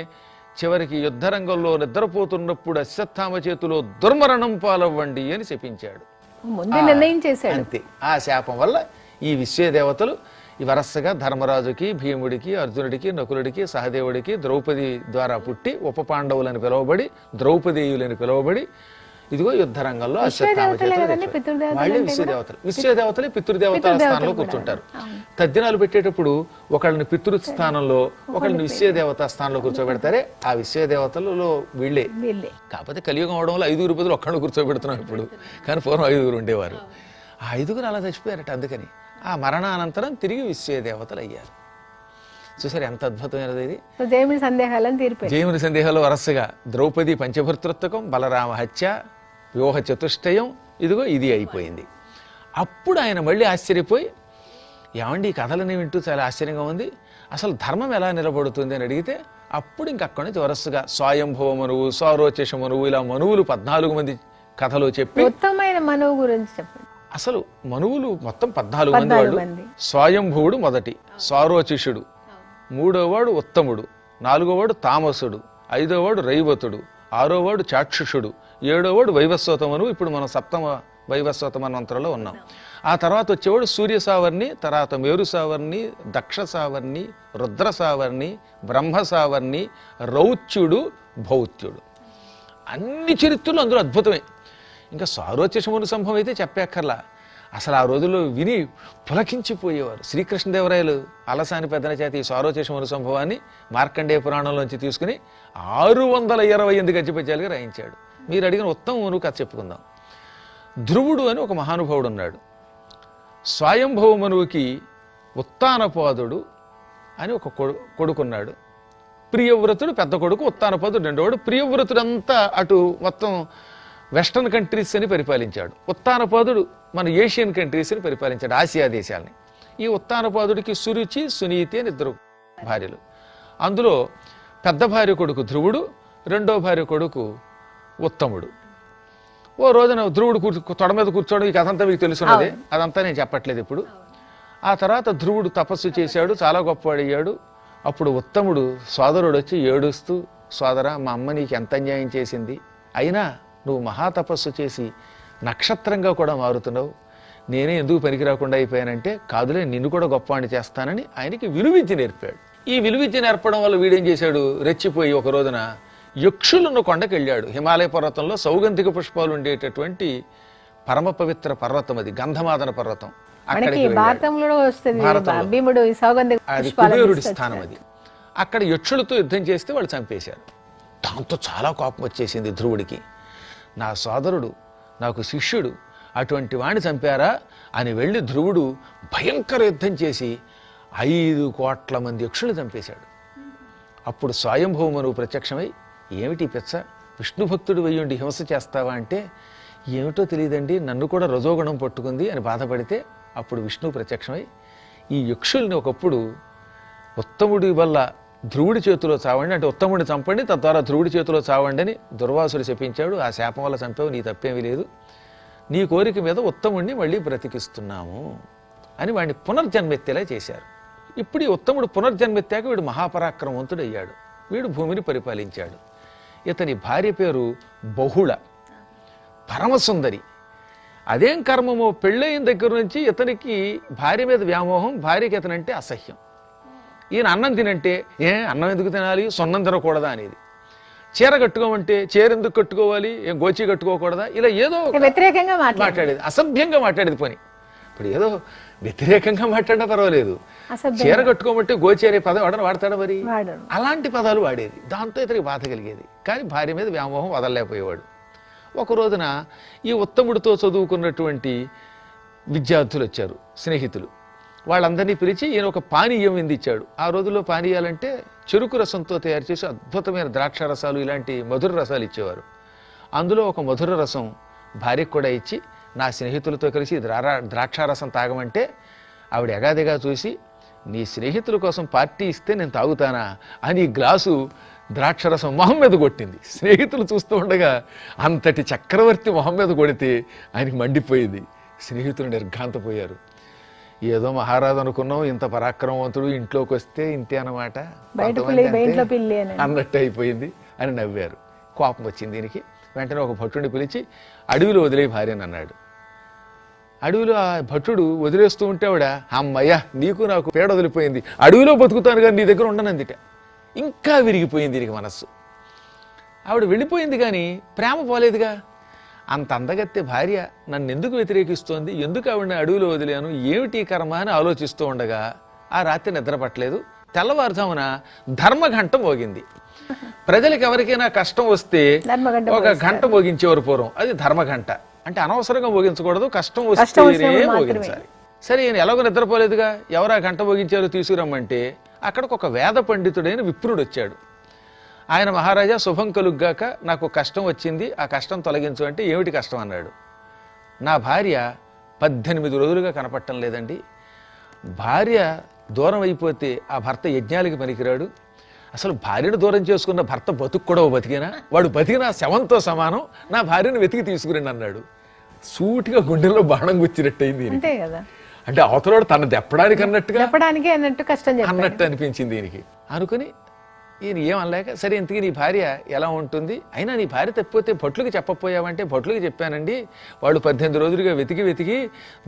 B: చివరికి యుద్ధరంగంలో నిద్రపోతున్నప్పుడు అశ్వత్థామ చేతిలో దుర్మరణం పాలవ్వండి అని శపించాడు. అంతే. ఆ శాపం వల్ల ఈ విశ్వదేవతలు ఈ వరసగా ధర్మరాజుకి, భీముడికి, అర్జునుడికి, నకులుడికి, సహదేవుడికి ద్రౌపది ద్వారా పుట్టి ఉప పాండవులని పిలువబడి ద్రౌపదేయులని పిలువబడి ఇదిగో యుద్ధరంగంలో అశ్వత్థామ చేతులు వాళ్ళే విశ్వదేవతలు. విశ్వదేవతలే పితృదేవతల స్థానంలో కూర్చుంటారు. తద్దినాలు పెట్టేటప్పుడు ఒకళ్ళని పితృస్థానంలో ఒకళ్ళని విశ్వదేవత స్థానంలో కూర్చోబెడతారే, ఆ విశ్వదేవతలలో వీళ్ళే. కాకపోతే కలియుగం అవడంలో 5గురు బదులు ఒక్కళ్ళు కూర్చోబెడుతున్నాం ఇప్పుడు, కానీ పూర్వం 5గురు ఉండేవారు. ఆ 5గురు అలా చచ్చిపోయారట. అందుకని ఆ మరణానంతరం తిరిగి విశ్వదేవతలు అయ్యారు. చూసారు ఎంత అద్భుతమైనది ఇది. జయముని సందేహాలు వరసగా ద్రౌపది పంచభర్తృత్వకం, బలరామ హత్య, వ్యూహ చతుష్టయం, ఇదిగో ఇది అయిపోయింది. అప్పుడు ఆయన మళ్ళీ ఆశ్చర్యపోయి, ఏమండి ఈ కథలని వింటూ చాలా ఆశ్చర్యంగా ఉంది, అసలు ధర్మం ఎలా నిలబడుతుంది అని అడిగితే అప్పుడు ఇంకక్కడి నుంచి వరసగా స్వయంభవ మనువు, స్వరోచేష మనువు, ఇలా మనువులు 14 మంది కథలు చెప్పి
A: ఉత్తమైన మనువు గురించి చెప్పండి.
B: అసలు మనువులు మొత్తం 14 మంది వాళ్ళు. స్వయంభువుడు మొదటి, స్వరోచిషుడు, 3వవాడు ఉత్తముడు, 4వవాడు తామసుడు, 5వవాడు రైవతుడు, 6వవాడు చాక్షుషుడు, 7వవాడు వైవస్వతమను. ఇప్పుడు మనం 7వ వైవస్వత మన్వంతరంలో ఉన్నాం. ఆ తర్వాత వచ్చేవాడు సూర్య సావర్ణి, తర్వాత మేరు సావర్ణి, దక్ష సావర్ణి, రుద్ర సావర్ణి, బ్రహ్మ సావర్ణి, రౌచ్యుడు, భౌత్యుడు. అన్ని చరిత్రలు అందులో అద్భుతమే. ఇంకా సారోచషమును సంభవం అయితే చెప్పక్కర్లా. అసలు ఆ రోజుల్లో విని పులకించిపోయేవారు. శ్రీకృష్ణదేవరాయలు అలసాని పెద్దన చేత ఈ సారోచషమును సంభవాన్ని మార్కండేయ పురాణంలోంచి తీసుకుని 628 గద్యపద్యాలుగా రాయించాడు. మీరు అడిగిన ఉత్తమ మనువు కథ చెప్పుకుందాం. ధ్రువుడు అని ఒక మహానుభావుడు ఉన్నాడు. స్వయంభవ మనువుకి ఉత్తానపాదుడు అని ఒక కొడుకున్నాడు. ప్రియవ్రతుడు పెద్ద కొడుకు, ఉత్తానపాదుడు రెండోవాడు. ప్రియవ్రతుడంతా అటు మొత్తం వెస్టర్న్ కంట్రీస్ అని పరిపాలించాడు. ఉత్తానపాదుడు మన ఏషియన్ కంట్రీస్ని పరిపాలించాడు, ఆసియా దేశాలని. ఈ ఉత్తానపాదుడికి సురుచి, సునీతి అని 2 భార్యలు. అందులో పెద్ద భార్య కొడుకు ధ్రువుడు, రెండో భార్య కొడుకు ఉత్తముడు. ఓ రోజున ధ్రువుడు తొడ మీద కూర్చోవడం, ఈ కథంతా మీకు తెలుసున్నదే, అదంతా నేను చెప్పట్లేదు ఇప్పుడు. ఆ తర్వాత ధ్రువుడు తపస్సు చేశాడు, చాలా గొప్పవాడయ్యాడు. అప్పుడు ఉత్తముడు సోదరుడు వచ్చి ఏడుస్తూ, సోదరా మా అమ్మ నీకు ఎంత అన్యాయం చేసింది, అయినా నువ్వు మహాతపస్సు చేసి నక్షత్రంగా కూడా మారుతున్నావు, నేనే ఎందుకు పనికి రాకుండా అయిపోయానంటే, కాదులే నిన్ను కూడా గొప్పవాణ్ణి చేస్తానని ఆయనకి విలువిద్య నేర్పాడు. ఈ విలువిద్య నేర్పడం వల్ల వీడేం చేశాడు, రెచ్చిపోయి ఒక రోజున యక్షులున్న కొండకి వెళ్ళాడు. హిమాలయ పర్వతంలో సౌగంధిక పుష్పాలు ఉండేటటువంటి పరమ పవిత్ర పర్వతం అది, గంధమాదన పర్వతం. అది కుబేరుడి స్థానం అది. అక్కడ యక్షులతో యుద్ధం చేస్తే వాళ్ళు చంపేశారు. దాంతో చాలా కోపం వచ్చేసింది ధ్రువుడికి. నా సోదరుడు, నాకు శిష్యుడు, అటువంటి వాణ్ణి చంపారా అని వెళ్ళి ధ్రువుడు భయంకర యుద్ధం చేసి 5 కోట్ల మంది యక్షులు చంపేశాడు. అప్పుడు స్వయంభూమనువు ప్రత్యక్షమై, ఏమిటి పిచ్చ, విష్ణు భక్తుడు వెయ్యుండి హింస చేస్తావా అంటే, ఏమిటో తెలియదండి, నన్ను కూడా రజోగుణం పట్టుకుంది అని బాధపడితే అప్పుడు విష్ణువు ప్రత్యక్షమై, ఈ యక్షుల్ని ఒకప్పుడు ఉత్తముడి వల్ల ధ్రువుడి చేతిలో చావండి, అంటే ఉత్తముడిని చంపండి, తద్వారా ధ్రువుడి చేతిలో చావండి అని దుర్వాసుడు శపించాడు. ఆ శాపం వల్ల చంపావు, నీ తప్పేమీ లేదు, నీ కోరిక మీద ఉత్తముడిని మళ్ళీ బ్రతికిస్తున్నాము అని వాడిని పునర్జన్మెత్తేలా చేశారు. ఇప్పుడు ఈ ఉత్తముడు పునర్జన్మెత్తాక వీడు మహాపరాక్రమవంతుడయ్యాడు. వీడు భూమిని పరిపాలించాడు. ఇతని భార్య పేరు బహుళ, పరమసుందరి. అదేం కర్మమో, పెళ్ళయిన దగ్గర నుంచి ఇతనికి భార్య మీద వ్యామోహం, భార్యకి ఇతనంటే అసహ్యం. ఈయన అన్నం తినంటే, అన్నం ఎందుకు తినాలి, సొన్నం తినకూడదా అనేది, చీర కట్టుకోమంటే చీర ఎందుకు కట్టుకోవాలి, గోచి కట్టుకోకూడదా, ఇలా ఏదో
A: వ్యతిరేకంగా
B: మాట్లాడేది, అసభ్యంగా మాట్లాడేది. పని ఇప్పుడు ఏదో వ్యతిరేకంగా మాట్లాడినా పర్వాలేదు, చీర కట్టుకోమంటే గోచి అనే పదం వాడని వాడతాడా మరి, అలాంటి పదాలు వాడేది. దాంతో ఇతనికి బాధ కలిగేది. కానీ భార్య మీద వ్యామోహం వదలలేకపోయేవాడు. ఒక రోజున ఈ ఉత్తముడితో చదువుకున్నటువంటి విద్యార్థులు వచ్చారు, స్నేహితులు. వాళ్ళందరినీ పిలిచి ఈయన ఒక పానీయం విందిచ్చాడు. ఆ రోజుల్లో పానీయాలంటే చెరుకు రసంతో తయారు చేసి అద్భుతమైన ద్రాక్ష రసాలు, ఇలాంటి మధుర రసాలు ఇచ్చేవారు. అందులో ఒక మధుర రసం భార్యకు కూడా ఇచ్చి, నా స్నేహితులతో కలిసి ద్రాక్షారసం తాగమంటే ఆవిడ ఎగాదిగా చూసి, నీ స్నేహితుల కోసం పార్టీ ఇస్తే నేను తాగుతానా అని గ్లాసు ద్రాక్షరసం మొహం మీద కొట్టింది. స్నేహితులు చూస్తూ ఉండగా అంతటి చక్రవర్తి మొహం మీద కొడితే ఆయనకి మండిపోయింది. స్నేహితులు నిర్ఘాంతపోయారు. ఏదో మహారాజు అనుకున్నాం, ఇంత పరాక్రమవంతుడు, ఇంట్లోకి వస్తే ఇంతే అన్నమాట, అన్నట్టు అయిపోయింది అని నవ్వారు. కోపం వచ్చింది దీనికి. వెంటనే ఒక భట్టుడిని పిలిచి అడవిలో వదిలే భార్యని అన్నాడు. అడవిలో ఆ భట్టుడు వదిలేస్తూ ఉంటే ఆవిడ, అమ్మయ్య నీకు నాకు పేడ వదిలిపోయింది, అడవిలో బతుకుతాను కానీ నీ దగ్గర ఉండనందిట. ఇంకా విరిగిపోయింది దీనికి మనస్సు. ఆవిడ వెళ్ళిపోయింది కానీ ప్రేమ పోలేదుగా. అంత అందగత్తె భార్య నన్ను ఎందుకు వ్యతిరేకిస్తోంది, ఎందుకు ఆవిడని అడవిలో వదిలేను, ఏమిటి కర్మ అని ఆలోచిస్తూ ఉండగా ఆ రాత్రి నిద్ర పట్టలేదు. తెల్లవారుజామున ధర్మఘంట మోగింది. ప్రజలకు ఎవరికైనా కష్టం వస్తే ఒక గంట మోగించేవారు పూర్వం, అది ధర్మఘంట. అంటే అనవసరంగా మోగించకూడదు, కష్టం వస్తేనే మోగించాలి. సరే, ఈయన ఎలాగో నిద్రపోలేదుగా, ఎవరా గంట మోగించారో తీసుకురమ్మంటే అక్కడికి ఒక వేద పండితుడైన విప్రుడు వచ్చాడు. ఆయన, మహారాజా శుభం కలుగ్గాక, నాకు కష్టం వచ్చింది, ఆ కష్టం తొలగించు అంటే, ఏమిటి కష్టం అన్నాడు. నా భార్య 18 రోజులుగా కనపడటం లేదండి, భార్య దూరం అయిపోతే ఆ భర్త యజ్ఞాలకి పనికిరాడు, అసలు భార్యను దూరం చేసుకున్న భర్త బతుకు కూడా బతికేనా, వాడు బతికిన శవంతో సమానం, నా భార్యను వెతికి తీసుకురండి అన్నాడు. సూటిగా గుండెల్లో బాణం గుచ్చినట్టయింది. అంటే అవతలవాడు తన దెప్పడానికి అన్నట్టు కష్టం అన్నట్టు అనిపించింది దీనికి. అనుకుని ఈయన ఏమనలేక, సరే ఇంతకీ నీ భార్య ఎలా ఉంటుంది, అయినా నీ భార్య తప్పిపోతే భట్లుకి చెప్పపోయావంటే, భట్లుకి చెప్పానండి, వాళ్ళు 18 రోజులుగా వెతికి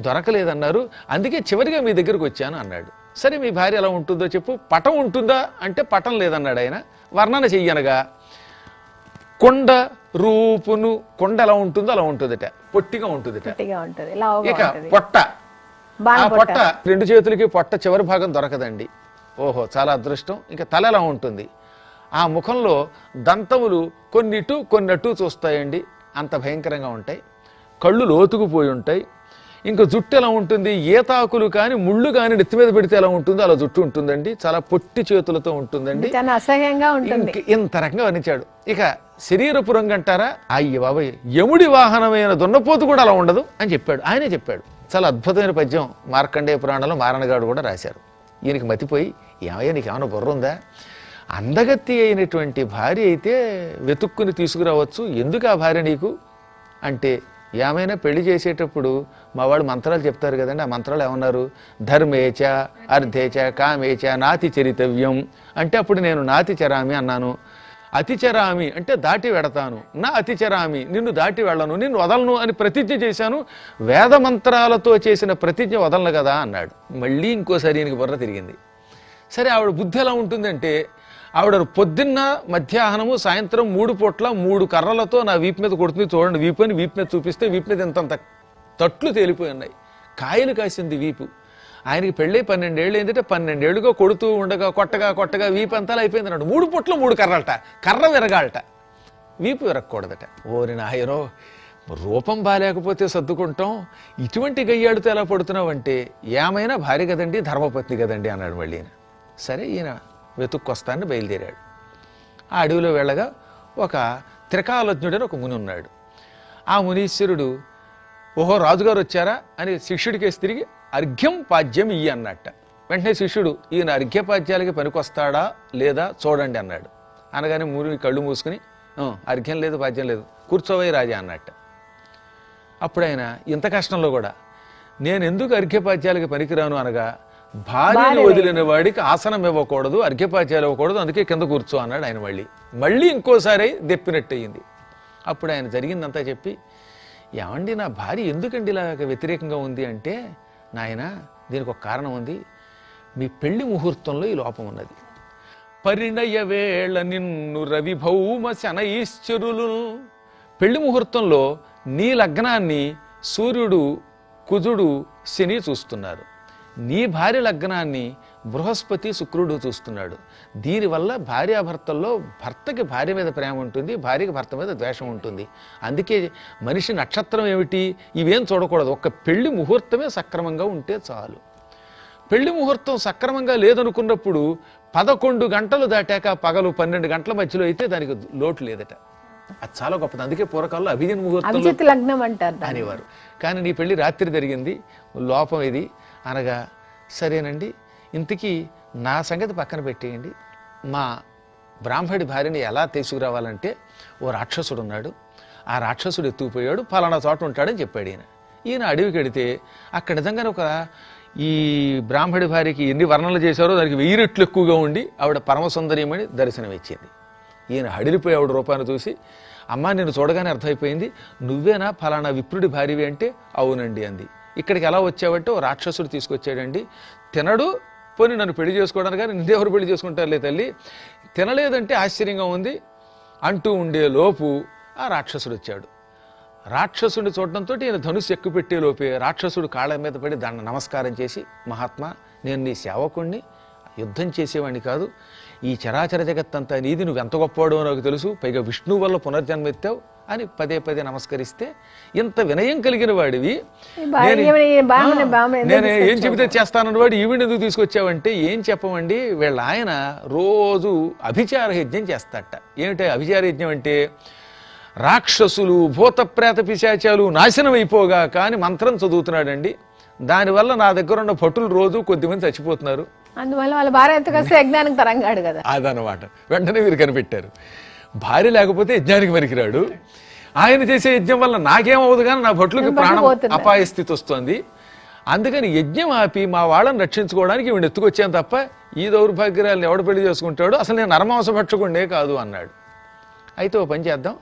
B: దొరకలేదన్నారు, అందుకే చివరిగా మీ దగ్గరకు వచ్చాను అన్నాడు. సరే మీ భార్య ఎలా ఉంటుందో చెప్పు, పటం ఉంటుందా అంటే పటం లేదన్నాడు ఆయన. వర్ణన చెయ్యనగా, కొండ రూపును, కొండ ఎలా ఉంటుందో అలా ఉంటుందట, పొట్టిగా ఉంటుందట. ఇక పొట్ట, ఆ పొట్ట 2 చేతులకి పొట్ట చివరి భాగం దొరకదండి. ఓహో, చాలా అదృష్టం. ఇంకా తల ఎలా ఉంటుంది, ఆ ముఖంలో దంతములు కొన్నిటు కొన్నట్టు చూస్తాయండి, అంత భయంకరంగా ఉంటాయి. కళ్ళు లోతుకుపోయి ఉంటాయి. ఇంకా జుట్టు ఎలా ఉంటుంది, ఏతాకులు కానీ ముళ్ళు కానీ నెత్తి మీద పెడితే ఎలా ఉంటుందో అలా జుట్టు ఉంటుందండి, చాలా పొట్టి చేతులతో ఉంటుందండి, అసహ్యంగా ఉంటుంది. ఇంత రకంగా వర్ణించాడు. ఇక శరీరపు రంగు అంటారా, అయ్య బాబాయ్, యముడి వాహనమైన దున్నపోతు కూడా అలా ఉండదు అని చెప్పాడు. ఆయనే చెప్పాడు. చాలా అద్భుతమైన పద్యం మార్కండేయ పురాణంలో మారణగాడు కూడా రాశారు. ఈయనకి మతిపోయి, ఏమయ్యా నీకు ఏమైనా బుర్ర ఉందా, అందగత్తి అయినటువంటి భార్య అయితే వెతుక్కుని తీసుకురావచ్చు, ఎందుకు ఆ భార్య నీకు అంటే, ఏమైనా పెళ్లి చేసేటప్పుడు మా వాళ్ళు మంత్రాలు చెప్తారు కదండి, ఆ మంత్రాలు ఏమన్నారు, ధర్మేచ అర్ధేచ కామేచ నాతి చరితవ్యం అంటే, అప్పుడు నేను నాతి చరామి అన్నాను, అతిచరామి అంటే దాటి వెడతాను, నా అతిచరామి నిన్ను దాటి వెళ్ళను, నిన్ను వదలను అని ప్రతిజ్ఞ చేశాను, వేద మంత్రాలతో చేసిన ప్రతిజ్ఞ వదలను కదా అన్నాడు. మళ్ళీ ఇంకోసారి ఈయనకి బుర్ర తిరిగింది. సరే, ఆవిడ బుద్ధి ఎలా ఉంటుందంటే, ఆవిడ పొద్దున్న మధ్యాహ్నము సాయంత్రం 3 పూట్ల 3 కర్రలతో నా వీపు మీద కొడుతుంది. చూడండి, వీపు అని వీపు మీద చూపిస్తే వీపు మీద ఇంతంత తట్లు తేలిపోయి ఉన్నాయి, కాయలు కాసింది వీపు. ఆయనకి పెళ్ళి 12 ఏళ్ళు ఏంటంటే 12 ఏళ్ళుగా కొడుతూ ఉండగా కొట్టగా వీపు అంతా అయిపోయింది అన్నాడు. 3 పూట్ల 3 కర్రలట, కర్ర విరగాలట, వీపు విరగకూడదట. ఓరి నాయనో, రూపం బాలేకపోతే సర్దుకుంటాం, ఇటువంటి గయ్యాడుతో ఎలా పడుతున్నావంటే, ఏమైనా భార్య కదండి, ధర్మపత్ని కదండి అన్నాడు మళ్ళీ ఈయన. సరే ఈయన వెతుక్కొస్తానని బయలుదేరాడు. ఆ అడవిలో వెళ్ళగా ఒక త్రికాలజ్ఞుడని ఒక ముని ఉన్నాడు. ఆ మునీశ్వరుడు, ఓహో రాజుగారు వచ్చారా అని శిష్యుడికేసి తిరిగి అర్ఘ్యం పాద్యం ఇయ్యి అన్నట్ట. వెంటనే శిష్యుడు, ఈయన అర్ఘ్యపాద్యాలకి పనికొస్తాడా లేదా చూడండి అన్నాడు. అనగానే ముని కళ్ళు మూసుకుని, అర్ఘ్యం లేదు పాద్యం లేదు, కూర్చోవై రాజా అన్నట్ట. అప్పుడు ఆయన ఇంత కష్టంలో కూడా, నేను ఎందుకు అర్ఘ్యపాద్యాలకి పనికిరాను అనగా, భార్యను వదిలిన వాడికి ఆసనం ఇవ్వకూడదు, అర్ఘ్యపాద్యాలు ఇవ్వకూడదు, అందుకే కింద కూర్చో అన్నాడు ఆయన. మళ్ళీ ఇంకోసారి దెప్పినట్టు అయ్యింది. అప్పుడు ఆయన జరిగిందంతా చెప్పి, ఏమండి నా భార్య ఎందుకండి ఇలాగ వ్యతిరేకంగా ఉంది అంటే, నాయన దీనికి ఒక కారణం ఉంది, మీ పెళ్లి ముహూర్తంలో ఈ లోపం ఉన్నది. పరిణయ వేళ నిన్ను రవి భౌమ శనైశ్చరులు, పెళ్లి ముహూర్తంలో నీ లగ్నాన్ని సూర్యుడు, కుజుడు, శని చూస్తున్నారు. నీ భార్య లగ్నాన్ని బృహస్పతి, శుక్రుడు చూస్తున్నాడు. దీనివల్ల భార్యాభర్తల్లో భర్తకి భార్య మీద ప్రేమ ఉంటుంది, భార్యకి భర్త మీద ద్వేషం ఉంటుంది. అందుకే మనిషి నక్షత్రం ఏమిటి ఇవేం చూడకూడదు, ఒక్క పెళ్లి ముహూర్తమే సక్రమంగా ఉంటే చాలు. పెళ్లి ముహూర్తం సక్రమంగా లేదనుకున్నప్పుడు 11 గంటలు దాటాక పగలు 12 గంటల మధ్యలో అయితే దానికి లోటు లేదట. అది చాలా గొప్పది. అందుకే పూర్వకాలంలో అభిజిత్ ముహూర్తంలో
A: లగ్నం అంటారు
B: అనేవారు. కానీ నీ పెళ్లి రాత్రి జరిగింది, లోపం ఇది అనగా, సరేనండి ఇంతకీ నా సంగతి పక్కన పెట్టేయండి, మా బ్రాహ్మడి భార్యని ఎలా తీసుకురావాలంటే, ఓ రాక్షసుడు ఉన్నాడు, ఆ రాక్షసుడు ఎత్తుకుపోయాడు, ఫలానా చోట ఉంటాడని చెప్పాడు ఈయన. ఈయన అడవికి వెడితే అక్కడ నిజంగానే ఒక ఈ బ్రాహ్మడి భార్యకి ఎన్ని వర్ణనలు చేశారో దానికి 1000 రెట్లు ఎక్కువగా ఉండి ఆవిడ పరమసుందరీయమని దర్శనం ఇచ్చింది. ఈయన హడిలిపోయి ఆవిడ రూపాన్ని చూసి, అమ్మా నేను చూడగానే అర్థమైపోయింది, నువ్వేనా ఫలానా విప్రుడి భార్యవి అంటే, అవునండి అంది. ఇక్కడికి ఎలా వచ్చావంటే, ఓ రాక్షసుడు తీసుకొచ్చాడండి, తినడు, పోనీ నన్ను పెళ్లి చేసుకోవడానికి, కానీ నిన్నెవరు పెళ్లి చేసుకుంటారులే తల్లి, తినలేదంటే ఆశ్చర్యంగా ఉంది అంటూ ఉండే లోపు ఆ రాక్షసుడు వచ్చాడు. రాక్షసుడిని చూడడంతో ఈయన ధనుసు ఎక్కుపెట్టే లోపే రాక్షసుడు కాళ్ళ మీద పడి దాన్ని నమస్కారం చేసి, మహాత్మా నేను నీ సేవకుణ్ణి, యుద్ధం చేసేవాడిని కాదు, ఈ చరాచర జగత్తంతా నీది, నువ్వు ఎంత గొప్పవాడో నాకు తెలుసు, పైగా విష్ణువు వల్ల పునర్జన్మ ఎత్తావు అని పదే పదే నమస్కరిస్తే, ఇంత వినయం కలిగిన వాడివి, నేను ఏం చెబితే చేస్తానన్న వాడు ఈవిడ ఎందుకు తీసుకొచ్చావంటే, ఏం చెప్పమండి, వీళ్ళ ఆయన రోజు అభిచార యజ్ఞం చేస్తాట. ఏమిటో అభిచార యజ్ఞం అంటే, రాక్షసులు భూత ప్రేత పిశాచాలు నాశనం అయిపోగా కానీ మంత్రం చదువుతున్నాడండి. దానివల్ల నా దగ్గర ఉన్న భటులు రోజు కొద్దిమంది చచ్చిపోతున్నారు,
A: అందువల్ల వాళ్ళ భార్య ఎంత కలిసి యజ్ఞానికి తరంగాడు కదా
B: అదనమాట. వెంటనే వీరు కనిపెట్టారు, భార్య లేకపోతే యజ్ఞానికి పనికిరాడు, ఆయన చేసే యజ్ఞం వల్ల నాకేమవుదు కానీ నా భటులకి ప్రాణం అపాయ స్థితి వస్తుంది, అందుకని యజ్ఞం ఆపి మా వాళ్ళని రక్షించుకోవడానికి ఈవిడ ఎత్తుకొచ్చాను తప్ప ఈ దౌర్భాగ్యాలను ఎవడు పెళ్లి చేసుకుంటాడు, అసలు నేను నరమాంస భక్షకుండే కాదు అన్నాడు. అయితే ఓ పని చేద్దాం,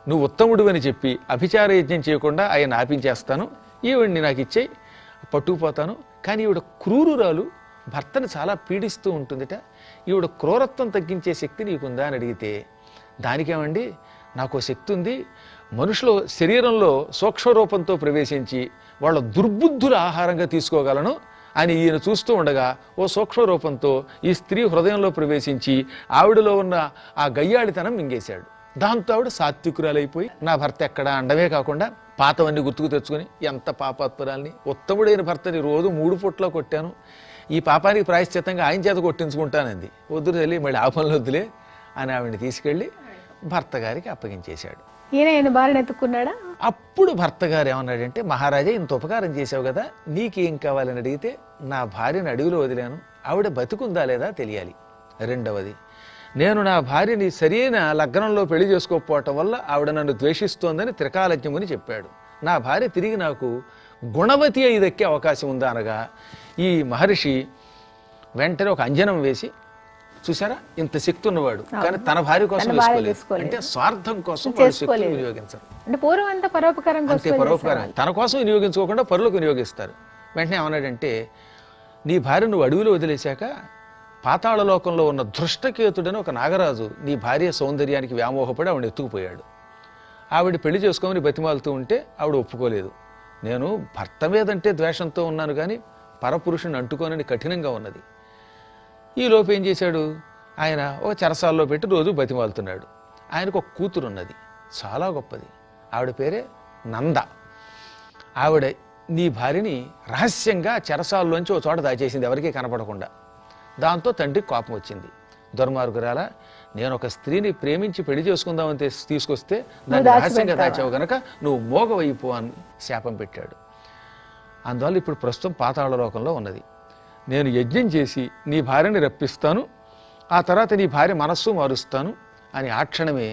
B: నువ్వు ఉత్తముడు అని చెప్పి అభిచార యజ్ఞం చేయకుండా ఆయన ఆపించేస్తాను, ఈవిడ్ని నాకు ఇచ్చేయి, పట్టుకుపోతాను. కానీ ఈవిడ క్రూరురాలు, భర్తను చాలా పీడిస్తూ ఉంటుందిట, ఈవిడ క్రూరత్వం తగ్గించే శక్తి నీకుందా అని అడిగితే, దానికేమండి నాకు శక్తి ఉంది, మనుషుల శరీరంలో సూక్ష్మ రూపంతో ప్రవేశించి వాళ్ళ దుర్బుద్ధుల ఆహారంగా తీసుకోగలను అని ఈయన చూస్తూ ఉండగా ఓ సూక్ష్మ రూపంతో ఈ స్త్రీ హృదయంలో ప్రవేశించి ఆవిడలో ఉన్న ఆ గయ్యాళితనం మింగేశాడు. దాంతో ఆవిడ సాత్వికురాలైపోయి, నా భర్త ఎక్కడా అండమే కాకుండా పాతవన్నీ గుర్తుకు తెచ్చుకొని, ఎంత పాపాత్పరాల్ని, ఉత్తముడైన భర్తని రోజు 3 పూట్ల కొట్టాను, ఈ పాపానికి ప్రాయశ్చిత్తంగా ఆయన చేత కొట్టించుకుంటానంది. వద్దు తల్లి, మళ్ళీ ఆ పనులు వద్దులే అని ఆవిడని తీసుకెళ్ళి భర్త గారికి అప్పగించేశాడు.
A: ఈయన భార్యను ఎత్తుకున్నాడా?
B: అప్పుడు భర్త గారు ఏమన్నాడంటే, మహారాజా ఇంత ఉపకారం చేసావు కదా, నీకేం కావాలని అడిగితే, నా భార్యను అడవిలో వదిలాను, ఆవిడ బతుకుందా లేదా తెలియాలి. రెండవది, నేను నా భార్యని సరైన లగ్నంలో పెళ్లి చేసుకోకపోవటం వల్ల ఆవిడ నన్ను ద్వేషిస్తోందని త్రికాలజ్ఞముని చెప్పాడు. నా భార్య తిరిగి నాకు గుణవతి అయి దక్కే అవకాశం ఉందా అనగా, ఈ మహర్షి వెంటనే ఒక అంజనం వేసి, చూసారా ఇంత శక్తి ఉన్నవాడు కానీ తన భార్య కోసం వేసుకోలేదు, అంటే స్వార్థం కోసం శక్తిని వినియోగించరు,
A: అంటే పూర్వం అంతా పరోపకారం,
B: అంతే పరోపకారం, తన కోసం వినియోగించుకోకుండా పరులకు వినియోగిస్తారు. వెంటనే ఏమన్నాడంటే, నీ భార్య నువ్వు అడవిలో వదిలేశాక పాతాళ లోకంలో ఉన్న దృష్టకేతుడని ఒక నాగరాజు నీ భార్య సౌందర్యానికి వ్యామోహపడి ఆవిడ ఎత్తుకుపోయాడు. ఆవిడ పెళ్లి చేసుకోమని బతిమాలుతూ ఉంటే ఆవిడ ఒప్పుకోలేదు. నేను భర్త మీదంటే ద్వేషంతో ఉన్నాను కానీ పరపురుషుని అంటుకోనని కఠినంగా ఉన్నది. ఈ లోపు ఏం చేశాడు, ఆయన ఒక చెరసాల్లో పెట్టి రోజు బతిమాలుతున్నాడు. ఆయనకు ఒక కూతురు ఉన్నది, చాలా గొప్పది, ఆవిడ పేరే నంద. ఆవిడ నీ భార్యని రహస్యంగా చెరసాల్లోంచి ఓ చోట దాచేసింది, ఎవరికీ కనపడకుండా. దాంతో తండ్రికి కోపం వచ్చింది. దుర్మార్గురాలా, నేను ఒక స్త్రీని ప్రేమించి పెళ్లి చేసుకుందామని తీసుకొస్తే దాన్ని రహస్యంగా దాచావు గనక నువ్వు మోగవైపో అని శాపం పెట్టాడు. అందువల్ల ఇప్పుడు ప్రస్తుతం పాతాళ లోకంలో ఉన్నది. నేను యజ్ఞం చేసి నీ భార్యని రప్పిస్తాను, ఆ తర్వాత నీ భార్య మనస్సు మారుస్తాను అని ఆ క్షణమే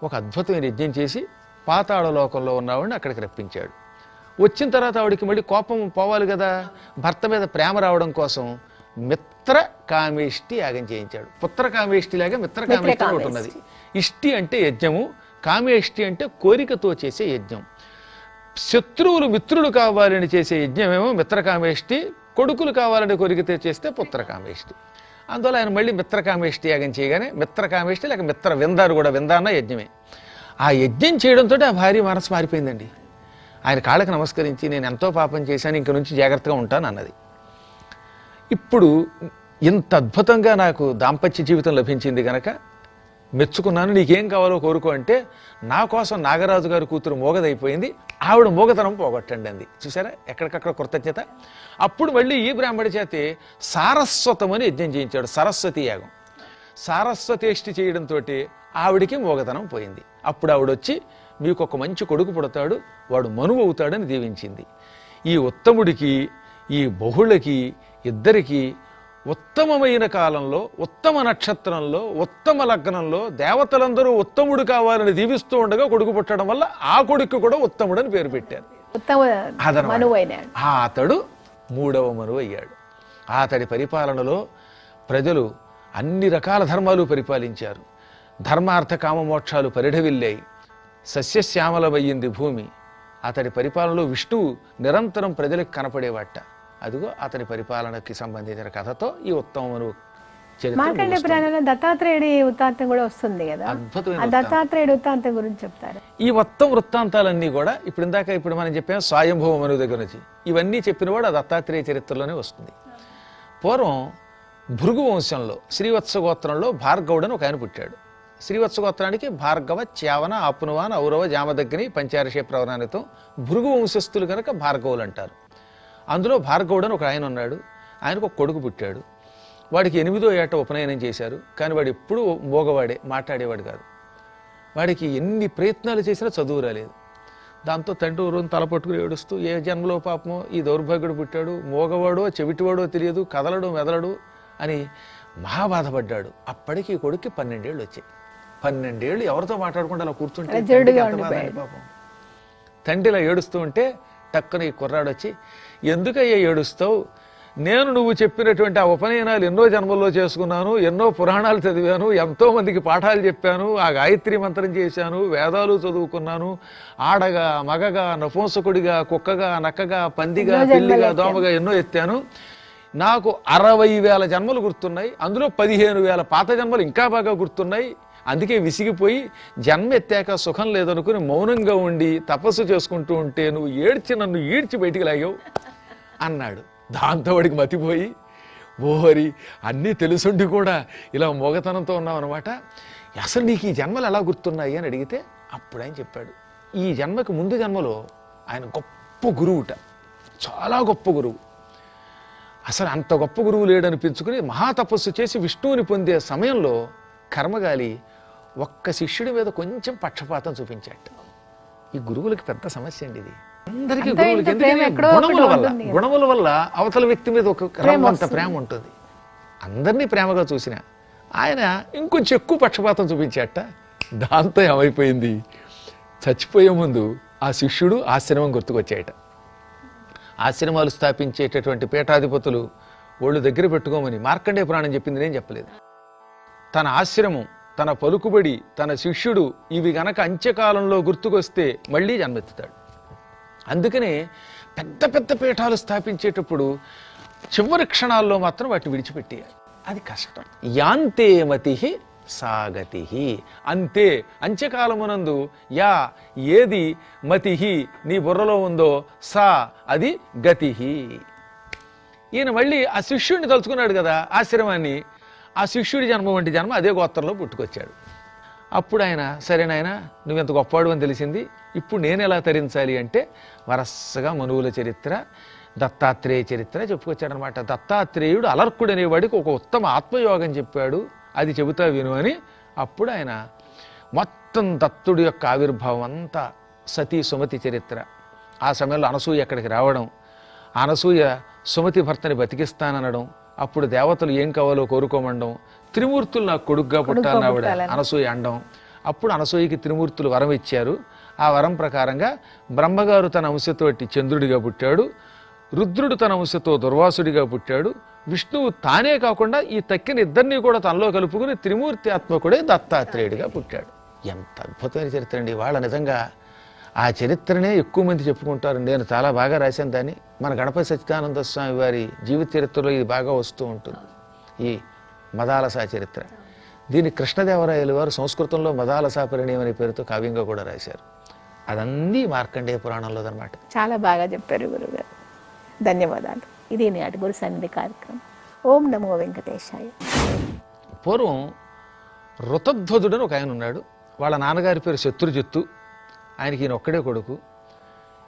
B: ఒక అద్భుతమైన యజ్ఞం చేసి పాతాళ లోకంలో ఉన్నవాడిని అక్కడికి రప్పించాడు. వచ్చిన తర్వాత ఆవిడికి మళ్ళీ కోపం పోవాలి కదా, భర్త మీద ప్రేమ రావడం కోసం మిత్ర కామేష్టి యాగం చేయించాడు. పుత్ర కామేష్టి లాగా మిత్ర కామేష్టి ఒకటి ఉన్నది. ఇష్టి అంటే యజ్ఞము, కామేష్టి అంటే కోరికతో చేసే యజ్ఞం. శత్రువులు మిత్రులు కావాలని చేసే యజ్ఞమేమో మిత్రకామేష్టి, కొడుకులు కావాలని కోరికతో చేస్తే పుత్రకామేష్టి. అందువల్ల ఆయన మళ్ళీ మిత్రకామేష్టి యాగం చేయగానే మిత్రకామేష్టి లేక మిత్ర విందారు కూడా, విందాన్న యజ్ఞమే. ఆ యజ్ఞం చేయడంతో ఆ భార్య మనసు మారిపోయిందండి. ఆయన కాళ్ళకి నమస్కరించి నేను ఎంతో పాపం చేశాను, ఇంక నుంచి జాగ్రత్తగా ఉంటాను అన్నది. ఇప్పుడు ఇంత అద్భుతంగా నాకు దాంపత్య జీవితం లభించింది గనక మెచ్చుకున్నాను, నీకేం కావాలో కోరుకో అంటే నా కోసం నాగరాజు గారి కూతురు మోగదైపోయింది, ఆవిడ మోగతనం పోగొట్టండి అంది. చూసారా ఎక్కడికక్కడ కృతజ్ఞత. అప్పుడు మళ్ళీ ఈ బ్రాహ్మడి చేతే సారస్వతమని యజ్ఞం చేయించాడు, సరస్వతి యాగం. సారస్వతేష్టి చేయడంతో ఆవిడికి మోగతనం పోయింది. అప్పుడు ఆవిడొచ్చి మీకు ఒక మంచి కొడుకు పుడతాడు, వాడు మనువు అవుతాడని దీవించింది. ఈ ఉత్తముడికి ఈ బహుళకి ఇద్దరికి ఉత్తమమైన కాలంలో, ఉత్తమ నక్షత్రంలో, ఉత్తమ లగ్నంలో దేవతలందరూ ఉత్తముడు కావాలని దీవిస్తూ ఉండగా కొడుకు పుట్టడం వల్ల ఆ కొడుకు కూడా ఉత్తముడని పేరు పెట్టారు. అతడు 3వ మనువు అయ్యాడు. అతడి పరిపాలనలో ప్రజలు అన్ని రకాల ధర్మాలు పరిపాలించారు. ధర్మార్థ కామ మోక్షాలు పరిఢవిల్లాయి. సస్యశ్యామలమయ్యింది భూమి. అతడి పరిపాలనలో విష్ణువు నిరంతరం ప్రజలకు కనపడేవాట. అదిగో అతని పరిపాలనకి సంబంధించిన కథతో ఈ ఉత్తమను
A: మార్కండేయ పురాణంలో దత్తాత్రేయుడి వృత్తాంతం కూడా వస్తుంది కదా, ఆ దత్తాత్రేయుడి వృత్తాంతం గురించి చెప్తారు.
B: ఈ మొత్తం వృత్తాంతాలన్నీ కూడా ఇప్పుడు మనం చెప్పాం స్వయంభవ మనువు దగ్గర నుంచి ఇవన్నీ చెప్పినవాడు ఆ దత్తాత్రేయ చరిత్రలోనే వస్తుంది. పూర్వం భృగు వంశంలో శ్రీవత్స గోత్రంలో భార్గవుడని ఒక ఆయన పుట్టాడు. శ్రీవత్స గోత్రానికి భార్గవ, చ్యావన, ఆపునువాన్, ఔరవ, జామదగ్ని, పంచారషే ప్రవరానితో భృగు వంశస్థులు కనుక భార్గవులు అంటారు. అందులో భార్గవుడని ఒక ఆయన ఉన్నాడు. ఆయనకు ఒక కొడుకు పుట్టాడు. వాడికి 8వ ఏట ఉపనయనం చేశారు. కానీ వాడు ఎప్పుడూ మోగవాడే, మాట్లాడేవాడు కాదు. వాడికి ఎన్ని ప్రయత్నాలు చేసినా చదువు రాలేదు. దాంతో తండ్రి ఊరు తలపట్టుకుని ఏడుస్తూ ఏ జన్మలో పాపమో ఈ దౌర్భాగ్యుడు పుట్టాడు, మోగవాడో చెవిటివాడో తెలియదు, కదలడు మెదలడు అని మహాబాధపడ్డాడు. అప్పటికి ఈ కొడుక్కి 12 ఏళ్ళు వచ్చాయి. 12 ఏళ్ళు ఎవరితో మాట్లాడకుండా అలా కూర్చుంటే పాపం. తండ్రి ఇలా ఏడుస్తూ ఉంటే టక్కున ఈ కుర్రాడు వచ్చి, ఎందుకయ్యా ఏడుస్తావు, నేను నువ్వు చెప్పినటువంటి ఆ ఉపనయనాలు ఎన్నో జన్మల్లో చేసుకున్నాను, ఎన్నో పురాణాలు చదివాను, ఎంతో మందికి పాఠాలు చెప్పాను, ఆ గాయత్రి మంత్రం చేశాను, వేదాలు చదువుకున్నాను, ఆడగా మగగా నపుంసకుడిగా కుక్కగా నక్కగా పందిగా పిల్లిగా దోమగా ఎన్నో ఎత్తాను. నాకు 60,000 జన్మలు గుర్తున్నాయి, అందులో 15,000 పాత జన్మలు ఇంకా బాగా గుర్తున్నాయి. అందుకే విసిగిపోయి జన్మ ఎత్తాక సుఖం లేదనుకుని మౌనంగా ఉండి తపస్సు చేసుకుంటూ ఉంటే నువ్వు ఏడ్చి నన్ను ఈడ్చి బయటికి లాగావు అన్నాడు. దాంతో వాడికి మతిపోయి, ఓహరి అన్నీ తెలుసుండి కూడా ఇలా మోగతనంతో ఉన్నావు అనమాట, అసలు నీకు ఈ జన్మలు ఎలా గుర్తున్నాయి అని అడిగితే అప్పుడు ఆయన చెప్పాడు, ఈ జన్మకి ముందు జన్మలో ఆయన గొప్ప గురువుట, చాలా గొప్ప గురువు. అసలు అంత గొప్ప గురువు లేడనిపించుకుని మహాతపస్సు చేసి విష్ణువుని పొందే సమయంలో కర్మగాలి ఒక్క శిష్యుడి మీద కొంచెం పక్షపాతం చూపించాట. ఈ గురువులకి పెద్ద సమస్య అండి ఇది. అందరికీ గురువులకి గుణముల వల్ల అవతల వ్యక్తి మీద ఒక రమ్మంత ప్రేమ ఉంటుంది. అందరినీ ప్రేమగా చూసిన ఆయన ఇంకొంచెం ఎక్కువ పక్షపాతం చూపించాట. దాంతో ఏమైపోయింది, చచ్చిపోయే ముందు ఆ శిష్యుడు ఆశ్రమం గుర్తుకొచ్చాయట. ఆశ్రమాలు స్థాపించేటటువంటి పీఠాధిపతులు ఒళ్ళు దగ్గర పెట్టుకోమని మార్కండేయ పురాణం చెప్పింది, నేను చెప్పలేదు. తన ఆశ్రమం, తన పలుకుబడి, తన శిష్యుడు ఇవి గనక అంత్యకాలంలో గుర్తుకొస్తే మళ్ళీ జన్మెత్తుతాడు. అందుకనే పెద్ద పెద్ద పీఠాలు స్థాపించేటప్పుడు చివరి క్షణాల్లో మాత్రం వాటిని విడిచిపెట్టేయాలి. అది కష్టం. యాంతే మతి సాగతి. అంతే అంత్యకాలమునందు యా ఏది మతి నీ బుర్రలో ఉందో సా అది గతి. ఈయన మళ్ళీ ఆ శిష్యుడిని తలుచుకున్నాడు కదా ఆశ్రమాన్ని. ఆ శిష్యుడి జన్మ వంటి జన్మ అదే గోత్రంలో పుట్టుకొచ్చాడు. అప్పుడు ఆయన సరే నాయన నువ్వు ఎంత గొప్పవాడు అని తెలిసింది, ఇప్పుడు నేను ఎలా తరించాలి అంటే వరసగా మనువుల చరిత్ర, దత్తాత్రేయ చరిత్ర చెప్పుకొచ్చాడనమాట. దత్తాత్రేయుడు అలర్కుడు అనేవాడికి ఒక ఉత్తమ ఆత్మయోగం చెప్పాడు, అది చెబుతా విను అని. అప్పుడు ఆయన మొత్తం దత్తుడి యొక్క ఆవిర్భావం అంతా, సతీ సుమతి చరిత్ర, ఆ సమయంలో అనసూయ అక్కడికి రావడం, అనసూయ సుమతి భర్తని బతికిస్తాననడం, అప్పుడు దేవతలు ఏం కావాలో కోరుకోమండం, త్రిమూర్తులు నాకు కొడుగ్గా పుట్టాలని ఆవిడ అనసూయ అండం. అప్పుడు అనసూయకి త్రిమూర్తులు వరం ఇచ్చారు. ఆ వరం ప్రకారంగా బ్రహ్మగారు తన అంశతోటి చంద్రుడిగా పుట్టాడు, రుద్రుడు తన అంశతో దుర్వాసుడిగా పుట్టాడు, విష్ణువు తానే కాకుండా ఈ తక్కిన ఇద్దరినీ కూడా తనలో కలుపుకుని త్రిమూర్తి ఆత్మకుడే దత్తాత్రేయుడిగా పుట్టాడు. ఎంత అద్భుతమైన చరిత్ర అండి. వాళ్ళ నిజంగా ఆ చరిత్రనే ఎక్కువ మంది చెప్పుకుంటారు. నేను చాలా బాగా రాశాను దాన్ని. మన గణపతి సచ్చిదానంద స్వామి వారి జీవిత చరిత్రలో ఇది బాగా వస్తూ ఉంటుంది, ఈ మదాలసా చరిత్ర. దీన్ని కృష్ణదేవరాయలు వారు సంస్కృతంలో మదాలసా పరిణయం అనే పేరుతో కావ్యంగా కూడా రాశారు. అదన్నీ మార్కండేయ పురాణంలో అనమాట.
A: చాలా బాగా చెప్పారు గురుగారు, ధన్యవాదాలు. ఇది నాటి గురు సన్నిధి కార్యక్రమం. ఓం నమో వెంకటేశాయ.
B: పూర్వం ఋతధ్వజుడని ఒక ఆయన ఉన్నాడు. వాళ్ళ నాన్నగారి పేరు శత్రుజిత్తు. ఆయనకి ఈయన ఒక్కడే కొడుకు.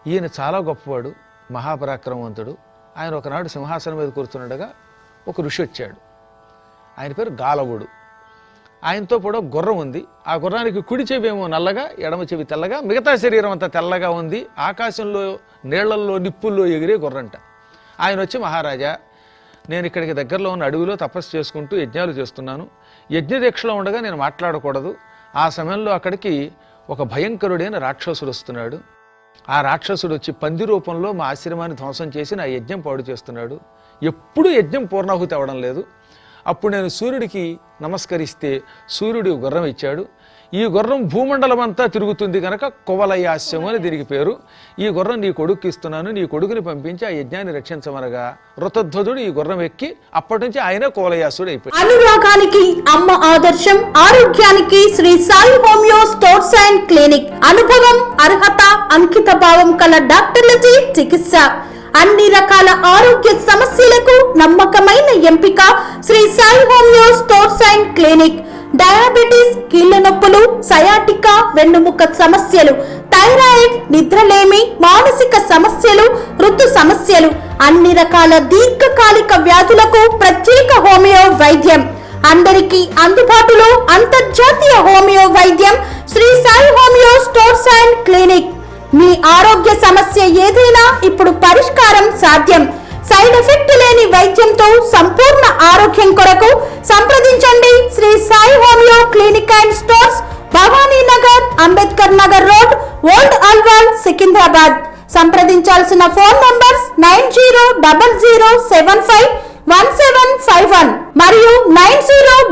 B: ఈయన చాలా గొప్పవాడు, మహాపరాక్రమవంతుడు. ఆయన ఒకనాడు సింహాసనం మీద కూర్చున్నట్టుగా ఒక ఋషి వచ్చాడు. ఆయన పేరు గాలవుడు. ఆయనతో కూడా గుర్రం ఉంది. ఆ గుర్రానికి కుడి చెవేమో నల్లగా, ఎడమ చెవి తెల్లగా, మిగతా శరీరం అంతా తెల్లగా ఉంది. ఆకాశంలో నీళ్లల్లో నిప్పుల్లో ఎగిరే గుర్రంట. ఆయన వచ్చి, మహారాజా, నేను ఇక్కడికి దగ్గరలో ఉన్న అడవిలో తపస్సు చేసుకుంటూ యజ్ఞాలు చేస్తున్నాను. యజ్ఞదీక్షలో ఉండగా నేను మాట్లాడకూడదు. ఆ సమయంలో అక్కడికి ఒక భయంకరుడైన రాక్షసుడు వస్తున్నాడు. ఆ రాక్షసుడు వచ్చి పంది రూపంలో మా ఆశ్రమాన్ని ధ్వంసం చేసి నా యజ్ఞం పాడు చేస్తున్నాడు. ఎప్పుడూ యజ్ఞం పూర్ణాహుతి అవ్వడం లేదు. అప్పుడు నేను సూర్యుడికి నమస్కరిస్తే సూర్యుడు గుర్రం ఇచ్చాడు. ఈ గుర్రం భూమండలం అంతా తిరుగుతుంది కనుక కువలయాస్యం అని దీనికి పేరు. ఈ గుర్రం నీ కొడుకు ఇస్తున్నాను, నీ కొడుకుని పంపించి ఆ యజ్ఞాన్ని రక్షించమనగా ఋతధ్వజుడు ఈ గుర్రం ఎక్కి అప్పటి నుంచి ఆయన కువలయాసుడు అయిపోయాడు.
C: అనురాగానికి అమ్మ ఆదర్శం, ఆరోగ్యానికి Shri Sai homeo stores and clinic. అనుభవం, అర్హత, అంకిత భావం కల డాక్టర్లచే చికిత్స. అన్ని రకాల ఆరోగ్య సమస్యలకు నమ్మకమైన ఎంపిక Shri Sai homeo stores and clinic. Diabetes, కీళ్ల నొప్పులు, సయాటికా, వెన్నుముక సమస్యలు, థైరాయిడ్, నిద్రలేమి, మానసిక సమస్యలు, ఋతు సమస్యలు, అన్ని రకాల దీర్ఘకాలిక వ్యాధులకు ప్రత్యేక హోమియో వైద్యం. అందరికీ అందుబాటులో అంతర్జాతీయ హోమియో వైద్యం Sri Sai homeo stores and clinic. మీ ఆరోగ్య సమస్య ఏదైనా ఇప్పుడు పరిష్కారం సాధ్యం. సైడ్ ఎఫెక్ట్ లేని వైద్యంతో సంపూర్ణ ఆరోగ్యం కొరకు సంప్రదించండి Sri Sai homeo clinic and stores, Bhavani Nagar, Ambedkar Nagar road, old Alwal, Secunderabad. సంప్రదించాల్సిన ఫోన్ నంబర్స్ 9000751751 మరియు 9000